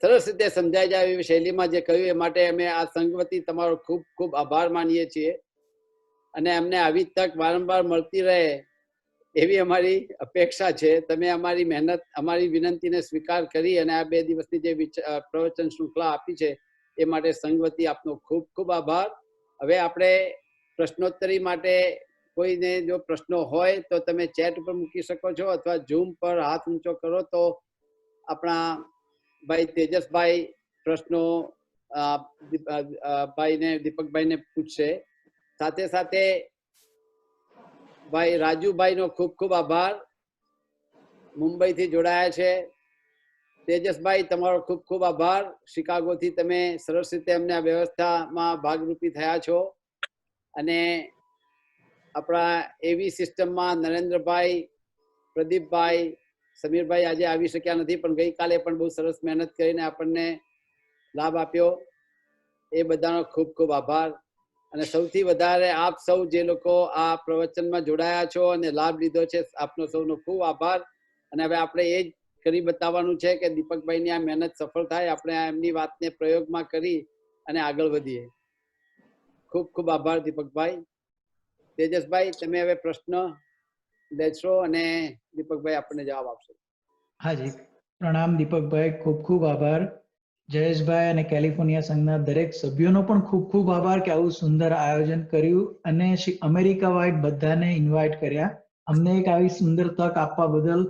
સરસ રીતે સમજાઈ જાય એવી શૈલીમાં જે કહ્યું એ માટે અમે આ સંઘવતી તમારો ખૂબ ખૂબ આભાર માનીએ છીએ. અને અમને આવી તક વારંવાર મળતી રહે એવી અમારી અપેક્ષા છે. તમે અમારી મહેનત, અમારી વિનંતીને સ્વીકાર કરી અને આ 2 દિવસની જે પ્રવચન શૃંખલા આપી છે એ માટે સંઘવતી આપનો ખૂબ ખૂબ આભાર. હવે આપણે પ્રશ્નોત્તરી માટે કોઈને જો પ્રશ્નો હોય તો તમે ચેટ ઉપર મૂકી શકો છો, અથવા ઝૂમ પર હાથ ઊંચો કરો તો આપણા ભાઈ તેજસભાઈ પ્રશ્નો ભાઈને, દીપકભાઈને પૂછશે. સાથે સાથે ભાઈ રાજુભાઈનો ખૂબ ખૂબ આભાર, મુંબઈથી જોડાયા છે. તેજસભાઈ, તમારો ખૂબ ખૂબ આભાર, શિકાગોથી તમે સરસ રીતે અમને આ વ્યવસ્થામાં ભાગરૂપી થયા છો. અને આપણા એવી સિસ્ટમમાં નરેન્દ્રભાઈ, પ્રદીપભાઈ, સમીરભાઈ આજે આવી શક્યા નથી, પણ ગઈકાલે પણ બહુ સરસ મહેનત કરીને આપણને લાભ આપ્યો. એ બધાનો ખૂબ ખૂબ આભાર. અને સૌથી વધારે આપ સૌ જે લોકો આ પ્રવચનમાં જોડાયા છો અને લાભ લીધો છે, આપનો સૌનો ખૂબ આભાર. અને હવે આપણે એ જ કરી બતાવવાનું છે કે દીપકભાઈની આ મહેનત સફળ થાય, આપણે એમની વાતને પ્રયોગમાં કરી અને આગળ વધીએ. ખૂબ ખૂબ આભાર દીપકભાઈ. તેજસભાઈ, તમે હવે પ્રશ્ન લેશો અને દીપકભાઈ આપણને જવાબ આપશે. હાજી, પ્રણામ દીપકભાઈ, ખૂબ ખૂબ આભાર. જયેશભાઈ અને કેલિફોર્નિયા સંઘના દરેક સભ્યોનો પણ ખૂબ ખૂબ આભાર કે આવું સુંદર આયોજન કર્યું અને અમેરિકા વાઇડ બધાને ઇન્વાઇટ કર્યા. અમને એક આવી સુંદર તક આપવા બદલ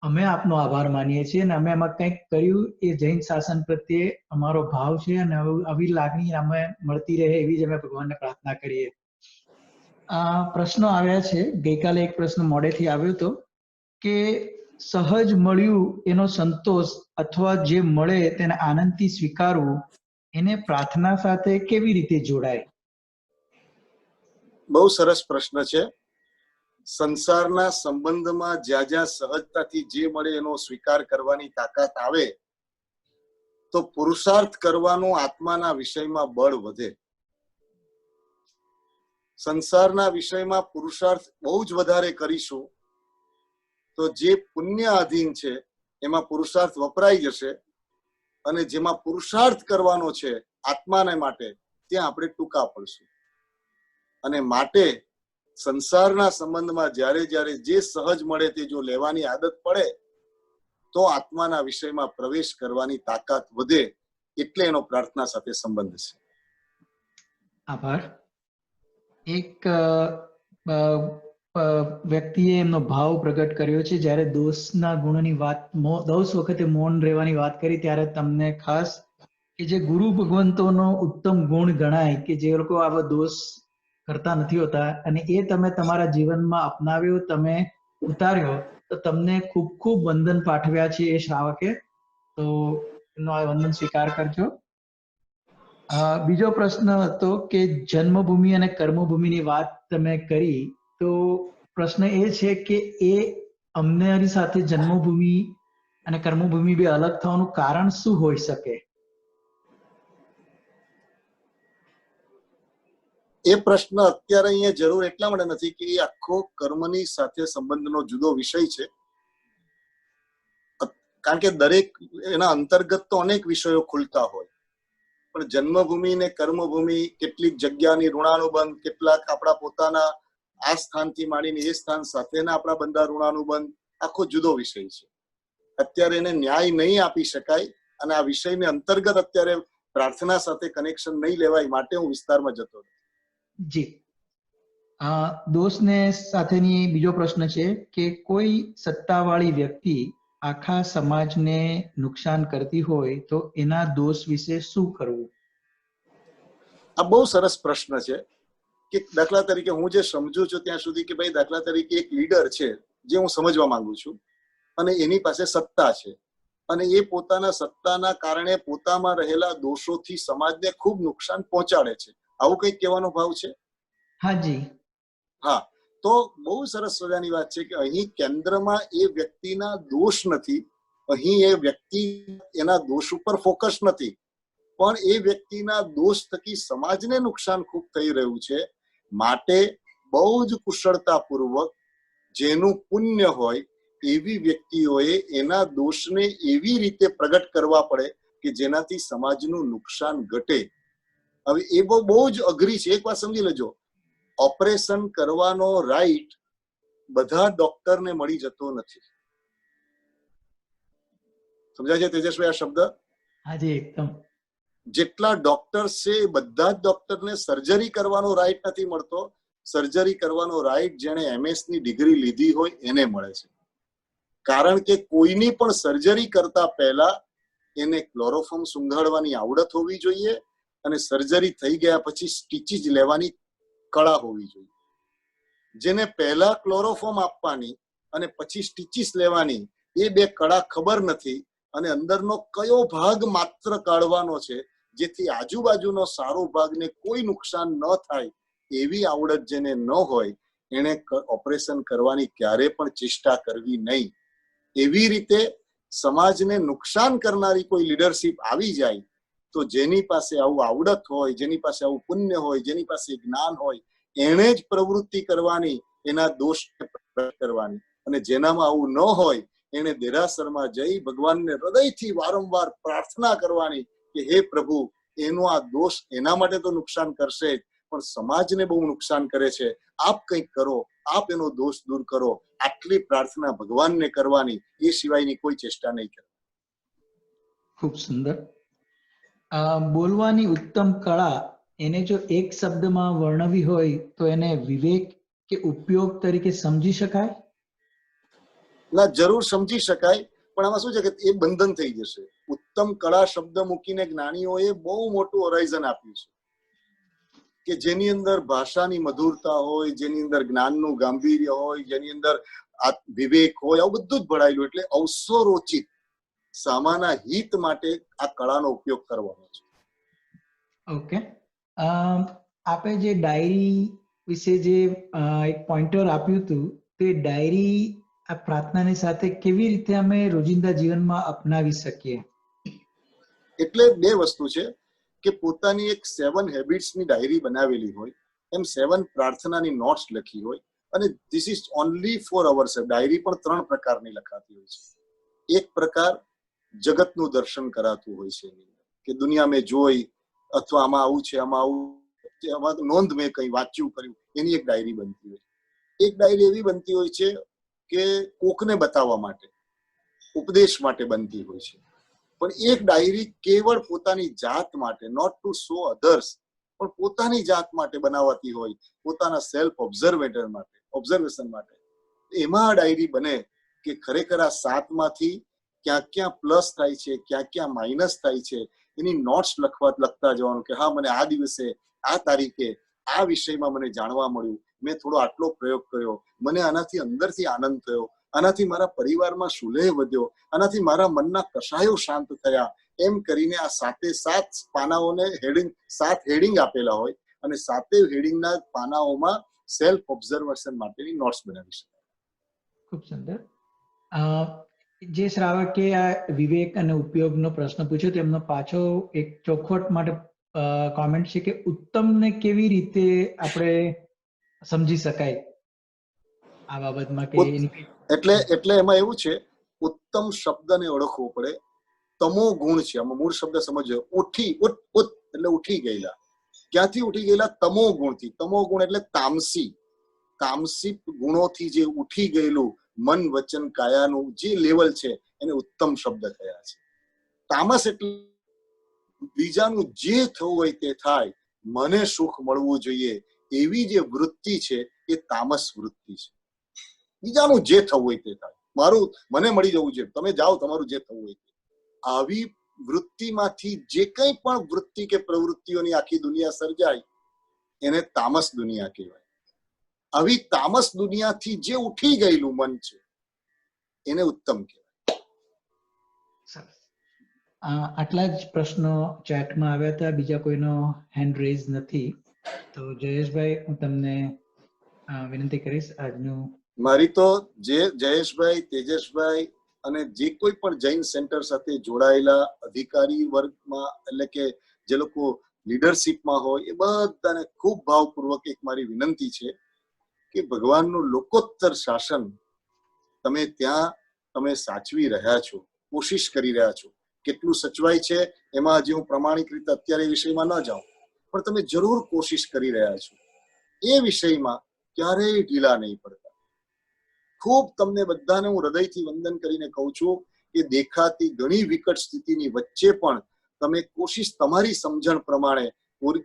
અમે આપનો આભાર માનીએ છીએ. અને અમે એમાં કંઈક કર્યું એ જૈન શાસન પ્રત્યે અમારો ભાવ છે, અને આવી લાગણી અમે મળતી રહે એવી જ અમે ભગવાનને પ્રાર્થના કરીએ. પ્રશ્નો આવ્યા છે. ગઈકાલે એક પ્રશ્ન મોડેથી આવ્યો હતો કે સહજ મળ્યું એનો સંતોષ અથવા જે મળે તેને આનંદથી સ્વીકારવું, એને પ્રાર્થના સાથે કેવી રીતે જોડાય? બહુ સરસ પ્રશ્ન છે. સંસારના સંબંધમાં જ્યાં જ્યાં સહજતાથી જે મળે એનો સ્વીકાર કરવાની તાકાત આવે તો પુરુષાર્થ કરવાનો આત્માના વિષયમાં બળ વધે. સંસારના વિષયમાં પુરુષાર્થ બહુ જ વધારે કરીશું તો જે પુણ્ય આધીન છે એમાં પુરુષાર્થ વપરાઈ જશે, અને જેમાં પુરુષાર્થ કરવાનો છે આત્માને માટે ત્યાં આપણે ટૂંકા પડશું. અને માટે સંસારના સંબંધમાં જ્યારે જ્યારે જે સહજ મળે તે જો લેવાની આદત પડે તો આત્માના વિષયમાં પ્રવેશ કરવાની તાકાત વધે. એટલે એનો પ્રાર્થના સાથે સંબંધ છે. આભાર. એક વ્યક્તિએ એમનો ભાવ પ્રગટ કર્યો છે. જ્યારે દોષના ગુણની વાત, 10 વખતે મૌન રહેવાની વાત કરી, ત્યારે તમને ખાસ કે જે ગુરુ ભગવંતોનો ઉત્તમ ગુણ ગણાય કે જે લોકો આવા દોષ કરતા નથી હોતા, અને એ તમે તમારા જીવનમાં અપનાવ્યો, તમે ઉતાર્યો, તો તમને ખૂબ ખૂબ વંદન પાઠવ્યા છે એ શ્રાવકે. તો એનો આ વંદન સ્વીકાર કરજો. બીજો પ્રશ્ન હતો કે જન્મભૂમિ અને કર્મભૂમિની વાત તમે કરી, તો પ્રશ્ન એ છે કે એ અમારી સાથે જન્મભૂમિ અને કર્મભૂમિ બે અલગ થવાનું કારણ શું હોઈ શકે? એ પ્રશ્ન અત્યારે અહીંયા જરૂર એટલા માટે નથી કે એ આખો કર્મની સાથે સંબંધનો જુદો વિષય છે, કારણ કે દરેક એના અંતર્ગત તો અનેક વિષયો ખુલતા હોય, પણ જન્મભૂમિ ને કર્મભૂમિ, કેટલીક જગ્યાની ઋણાનુબંધ, કેટલાક આપણા પોતાના આ સ્થાનથી માંડીને એ સ્થાન સાથેના આપણા બંધા ઋણાનુબંધ આખો જુદો વિષય છે. અત્યારે એને ન્યાય નહીં આપી શકાય અને આ વિષયને અંતર્ગત અત્યારે પ્રાર્થના સાથે કનેક્શન નહીં લેવાય, માટે હું વિસ્તારમાં જતો નથી. જી, દોષને સાથેની બીજો પ્રશ્ન છે કે કોઈ સત્તાવાળી વ્યક્તિ આખા સમાજને નુકસાન કરતી હોય તો એના દોષ વિશે શું કરવું? આ બહુ સરસ પ્રશ્ન છે કે દાખલા તરીકે હું જે સમજુ છું ત્યાં સુધી કે ભાઈ દાખલા તરીકે એક લીડર છે જે હું સમજવા માંગુ છું અને એની પાસે સત્તા છે અને એ પોતાના સત્તાના કારણે પોતામાં રહેલા દોષોથી સમાજને ખૂબ નુકસાન પહોંચાડે છે, આવું કંઈક કહેવાનો ભાવ છે? હાજી. હા, તો બહુ સરસ મજાની વાત છે કે અહીં કેન્દ્રમાં એ વ્યક્તિના દોષ નથી, અહીં એ વ્યક્તિ એના દોષ ઉપર ફોકસ નથી, પણ એ વ્યક્તિના દોષ થકી સમાજને નુકસાન ખૂબ થઈ રહ્યું છે. માટે બહુ જ કુશળતાપૂર્વક જેનું પુણ્ય હોય એવી વ્યક્તિઓએ એના દોષને એવી રીતે પ્રગટ કરવા પડે કે જેનાથી સમાજનું નુકસાન ઘટે. હવે એ બહુ જ અઘરી છે. એક વાત સમજી લેજો, ઓપરેશન કરવાનો રાઈટ બધા ડોક્ટરને મળી જતો નથી. સમજાય છે તેજસભાઈ આ શબ્દ? હાજી, એકદમ. જેટલા ડોક્ટર્સ છે એ બધા જ ડોક્ટરને સર્જરી કરવાનો રાઈટ નથી મળતો. સર્જરી કરવાનો રાઈટ જેણે MS ની ડિગ્રી લીધી હોય એને મળે છે, કારણ કે કોઈની પણ સર્જરી કરતા પહેલા એને ક્લોરોફોર્મ સૂંઘાડવાની આવડત હોવી જોઈએ અને સર્જરી થઈ ગયા પછી સ્ટીચીસ લેવાની કળા હોવી જોઈએ. જેને પહેલા ક્લોરોફોર્મ આપવાની અને પછી સ્ટીચીસ લેવાની એ બે કળા ખબર નથી અને અંદરનો કયો ભાગ માત્ર કાઢવાનો છે જેથી આજુબાજુનો સારો ભાગને કોઈ નુકસાન ન થાય એવી આવડત જેને ન હોય એને ઓપરેશન કરવાની ક્યારે પણ ચેષ્ટા કરવી નહીં. એવી રીતે સમાજને નુકસાન કરનારી કોઈ લીડરશિપ આવી જાય તો જેની પાસે આવું આવડત હોય, જેની પાસે આવું પુણ્ય હોય, જેની પાસે જ્ઞાન હોય એને જ પ્રવૃત્તિ કરવાની, એના દોષને પ્રગટ કરવાની. અને જેનામાં આવું ન હોય એને દેરાસરમાં જઈ ભગવાનને હૃદયથી વારંવાર પ્રાર્થના કરવાની કે હે પ્રભુ, એનો આ દોષ એના માટે તો નુકસાન કરશે જ, પણ સમાજને બહુ નુકસાન કરે છે, આપ કંઈક કરો, આપ એનો દોષ દૂર કરો. આટલી પ્રાર્થના ભગવાનને કરવાની, એ સિવાયની કોઈ ચેષ્ટા નહીં કરવાની. ખૂબ સુંદર. બોલવાની ઉત્તમ કળા એને જો એક શબ્દમાં વર્ણવી હોય તો એને વિવેક કે ઉપયોગ તરીકે સમજી શકાય? ના, જરૂર સમજી શકાય, પણ આમાં શું છે કે એ બંધન થઈ જશે. ઉત્તમ કળા શબ્દ મૂકીને જ્ઞાનીઓએ બહુ મોટું હોરાઇઝન આપ્યું છે કે જેની અંદર ભાષાની મધુરતા હોય, જેની અંદર જ્ઞાનનું ગાંભીર્ય હોય, જેની અંદર આ વિવેક હોય, આવું બધું જ ભળાયેલું. એટલે અવસરોચિત સામાના હિત માટે આ કળાનો ઉપયોગ કરવાનો છે. ઓકે. આપે જે ડાયરી વિશે જે એક પોઈન્ટર આપ્યું હતું, તે ડાયરી આ પ્રાર્થનાની સાથે કેવી રીતે અમે રોજિંદા જીવનમાં અપનાવી શકીએ? એટલે બે વસ્તુ છે કે પોતાની એક 7 હેબિટ્સની ડાયરી બનાવેલી હોય, એમ 7 પ્રાર્થનાની નોટ્સ લખી હોય, અને this is only four hours. Diary પણ 3 પ્રકારની લખાતી હોય છે. એક પ્રકાર જગતનું દર્શન કરાતું હોય છે, કે દુનિયા મેં જોઈ અથવા આમાં આવું છે, આમાં આવું નોંધ મેં કઈ વાંચ્યું કર્યું, એની એક ડાયરી બનતી હોય. એક ડાયરી એવી બનતી હોય છે કે કોકને બતાવવા માટે, ઉપદેશ માટે બનતી હોય છે. પણ એક ડાયરી કેવળ પોતાની જાત માટે, નોટ ટુ શો અધર્સ, પણ પોતાની જાત માટે બનાવાતી હોય, પોતાના સેલ્ફ ઓબ્ઝર્વેશન માટે. એમાં આ ડાયરી બને કે ખરેખર આ 7 માંથી ક્યાં ક્યાં પ્લસ થાય છે, ક્યાં ક્યાં માઇનસ થાય છે, એની નોટ્સ લખતા જવાનું કે હા, મને આ દિવસે આ તારીખે આ વિષયમાં મને જાણવા મળ્યું, મેં થોડો આટલો પ્રયોગ કર્યો, મને આનાથી અંદરથી આનંદ થયો, આનાથી મારા પરિવારમાં સુલેહ વધ્યો, આનાથી મારા મનના કષાયો શાંત થયા. એમ કરીને આ 7 પાનાઓને 7 હેડિંગ આપેલા હોય અને 7 હેડિંગના પાનાઓમાં સેલ્ફ ઓબ્ઝર્વેશન માટેની નોટ્સ બનાવી શકાય. ખૂબ સુંદર. જે શ્રાવકે આ વિવેક અને ઉપયોગનો પ્રશ્ન પૂછ્યો તેમનો પાછો એક ચોખવટ માટે કોમેન્ટ છે કે ઉત્તમને કેવી રીતે આપણે સમજી શકાય આ બાબતમાં કે એની એટલે એમાં એવું છે, ઉત્તમ શબ્દને ઓળખવો પડે. તમો ગુણ છે, આમાં મૂળ શબ્દ સમજો. એટલે ઉઠી ગયેલા. ક્યાંથી ઉઠી ગયેલા? તમો ગુણથી. તમો ગુણ એટલે તામસી ગુણોથી જે ઉઠી ગયેલું મન વચન કાયાનું જે લેવલ છે એને ઉત્તમ શબ્દ થયા છે. તામસ એટલે બીજાનું જે થવું હોય તે થાય, મને સુખ મળવું જોઈએ એવી જે વૃત્તિ છે એ તામસ વૃત્તિ છે. બીજાનું જે થવું હોય તે થાય, મને મળી જવું જોઈએ, તમે જાઓ તમારું જે થવું હોય તે. આવી વૃત્તિમાંથી જે કંઈ પણ વૃત્તિ કે પ્રવૃત્તિઓની આખી દુનિયા સર્જાય એને તામસ દુનિયા કહેવાય. આવી તામસ દુનિયાથી જે ઉઠી ગયેલું મન છે એને ઉત્તમ કહેવાય. આટલા જ પ્રશ્નો ચેટમાં આવ્યા હતા, બીજા કોઈનો હેન્ડ રેઝ નથી. તો જયેશભાઈ, હું તમને વિનંતી કરીશ આજનું. મારી તો જે જયેશભાઈ, તેજસભાઈ અને જે કોઈ પણ જૈન સેન્ટર સાથે જોડાયેલા અધિકારી વર્ગમાં, એટલે કે જે લોકો લીડરશીપમાં હોય, એ બધાને ખૂબ ભાવપૂર્વક એક મારી વિનંતી છે કે ભગવાનનું લોકોત્તર શાસન તમે સાચવી રહ્યા છો, કોશિશ કરી રહ્યા છો. કેટલું સચવાય છે એમાં હજી હું પ્રમાણિક રીતે અત્યારે વિષયમાં ન જાઉં, પણ તમે જરૂર કોશિશ કરી રહ્યા છો. એ વિષયમાં ક્યારેય ઢીલા નહીં પડતા. ખૂબ તમને બધાને હું હૃદયથી વંદન કરીને કહું છું કે દેખાતી ઘણી વિકટ સ્થિતિની વચ્ચે પણ તમે કોશિશ તમારી સમજણ પ્રમાણે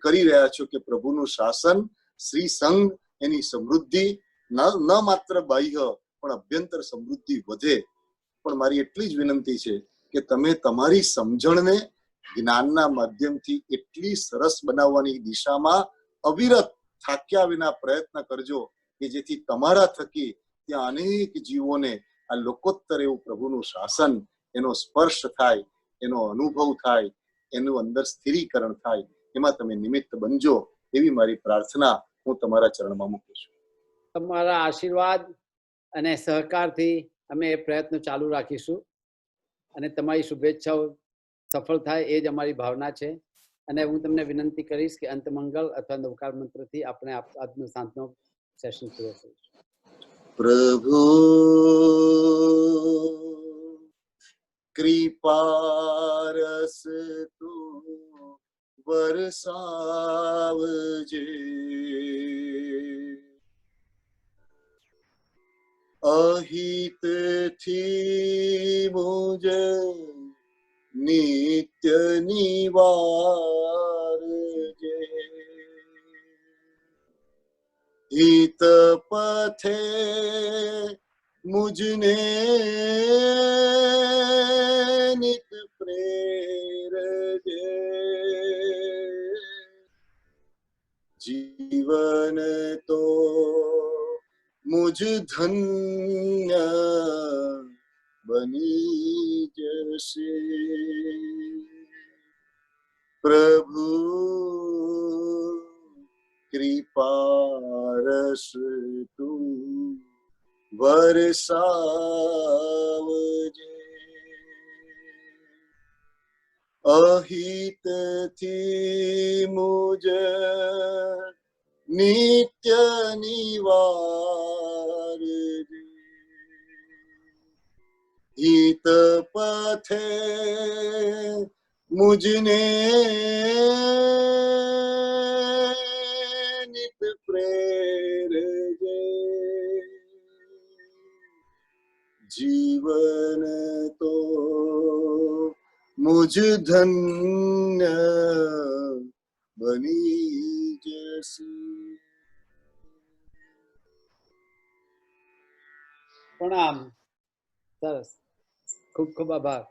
કરી રહ્યા છો કે પ્રભુનું શાસન, શ્રી સંઘ, એની સમૃદ્ધિ ન માત્ર બાહ્ય પણ અભ્યંતર સમૃદ્ધિ વધે. પણ મારી એટલી જ વિનંતી છે કે તમે તમારી સમજણને જ્ઞાનના માધ્યમથી એટલી સરસ બનાવવાની દિશામાં અવિરત થાક્યા વિના પ્રયત્ન કરજો કે જેથી તમારા થકી ત્યાં અનેક જીવોને આ લોકોત્તર એવું પ્રભુનું શાસન, એનો સ્પર્શ થાય, એનો અનુભવ થાય, એનું અંદર સ્થિરીકરણ થાય, એમાં તમે નિમિત્ત બનજો એવી મારી પ્રાર્થના હું તમારા ચરણમાં મૂકું છું. તમારા આશીર્વાદ અને સહકારથી અમે એ પ્રયત્ન ચાલુ રાખીશું અને તમારી શુભેચ્છાઓ સફળ થાય એ જ અમારી ભાવના છે. અને હું તમને વિનંતી કરીશ કે અંતમંગલ અથવા નવકાર મંત્રથી આપણે આજનો સાંજનો સેશન પૂરો કરીશું. પ્રભુ કૃપારસ તું વરસાવજે, અહિતથી મુજ નિત્ય નિવારજે, હિત પથે મુજને નિત પ્રેરજે, જીવન તો મુજ ધન્ય બની જશે. પ્રભુ કૃપારસ તું વરસાવજે, અહિતથી મુજ નિત્ય નિવારજે, હિત પથે મુજને નિત પ્રેરજે, જીવન તો મુજ ધન્ય બની જશે. પ્રણામ. સરસ, ખૂબ ખૂબ આભાર.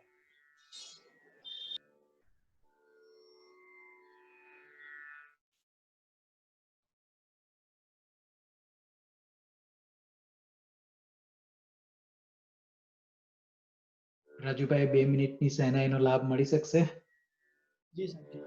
રાજુભાઈ, 2 મિનિટની સહેનાઈનો લાભ મળી શકશે? જી સાહેબ.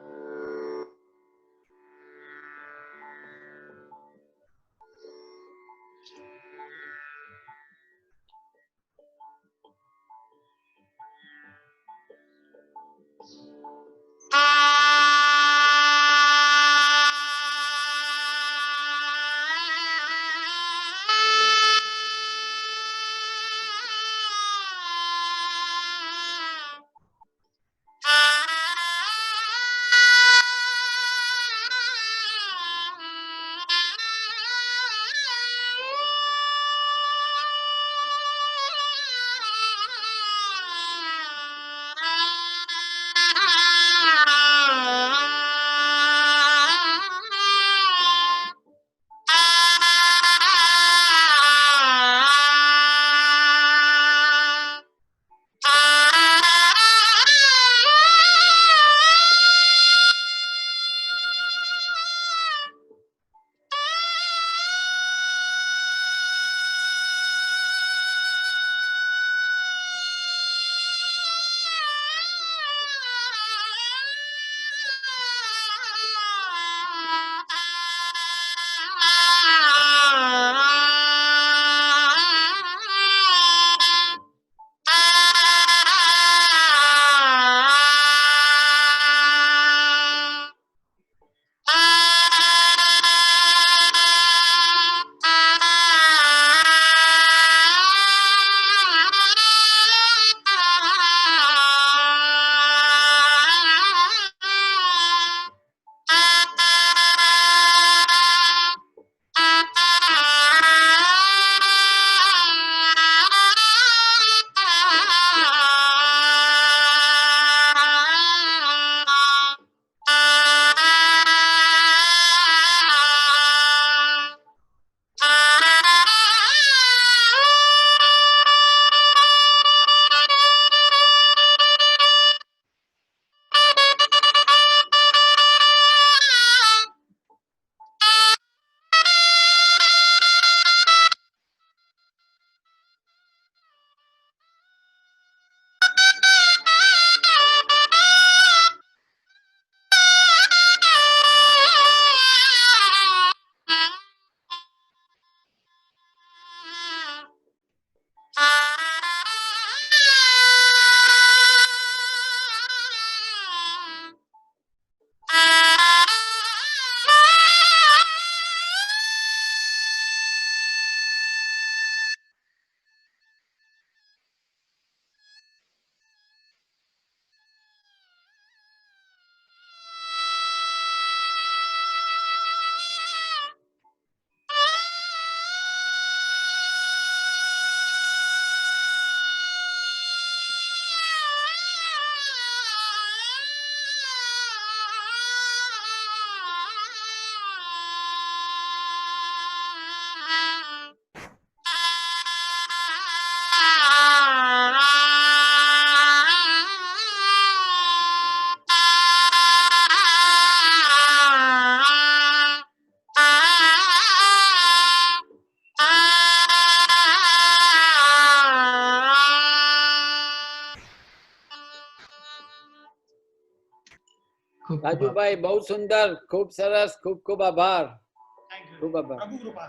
રાજુભાઈ બહુ સુંદર, ખૂબ સરસ, ખૂબ ખૂબ આભાર. થેન્ક યુ ખૂબ આભાર. પ્રભુ કૃપા.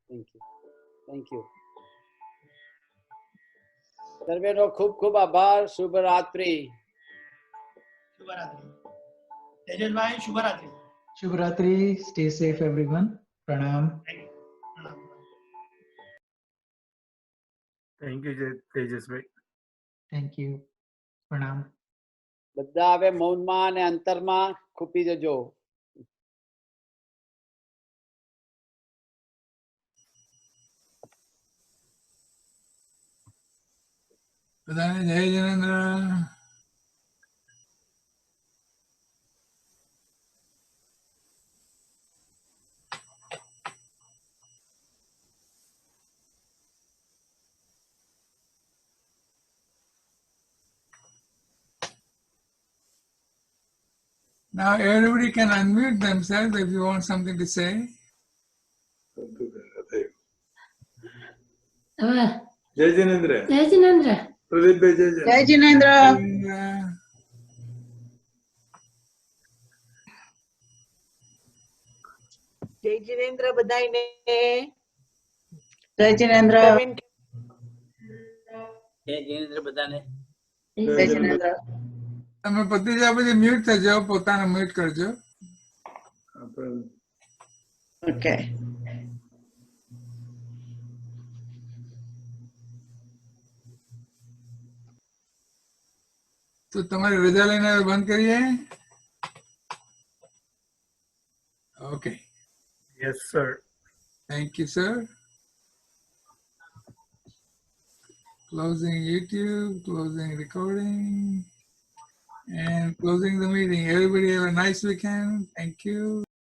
Thank you, thank you. સર્વેનો ખૂબ ખૂબ આભાર. શુભ રાત્રિ. શુભરાત્રી. તેજસભાઈ શુભરાત્રી. શુભરાત્રી. Stay safe everyone. પ્રણામ. Thank you. પ્રણામ. થેન્ક યુ તેજસભાઈ. Thank you. પ્રણામ. બધા હવે મૌનમાં અને અંતરમાં ખૂપી જજો. બધાને જય Jinendra. Now everybody can unmute themselves if you want something to say. જય જિનેન્દ્ર. જય જિનેન્દ્ર. પ્રદીપભાઈ જય જય જિનેન્દ્ર. જિનેન્દ્ર. જય જિનેન્દ્ર બધાયને. જય જિનેન્દ્ર. પ્રવીણ જય જિનેન્દ્ર બધાને. જય જિનેન્દ્ર. તમે પતિ જ્યાં પછી મ્યુટ થજો, પોતાને મ્યુટ કરજો. ઓકે. તો તમારી રજા લઈને હવે બંધ કરીએ. Okay. Yes sir. Thank you, sir. Closing YouTube, closing recording, and closing the meeting. Everybody have a nice weekend. Thank you.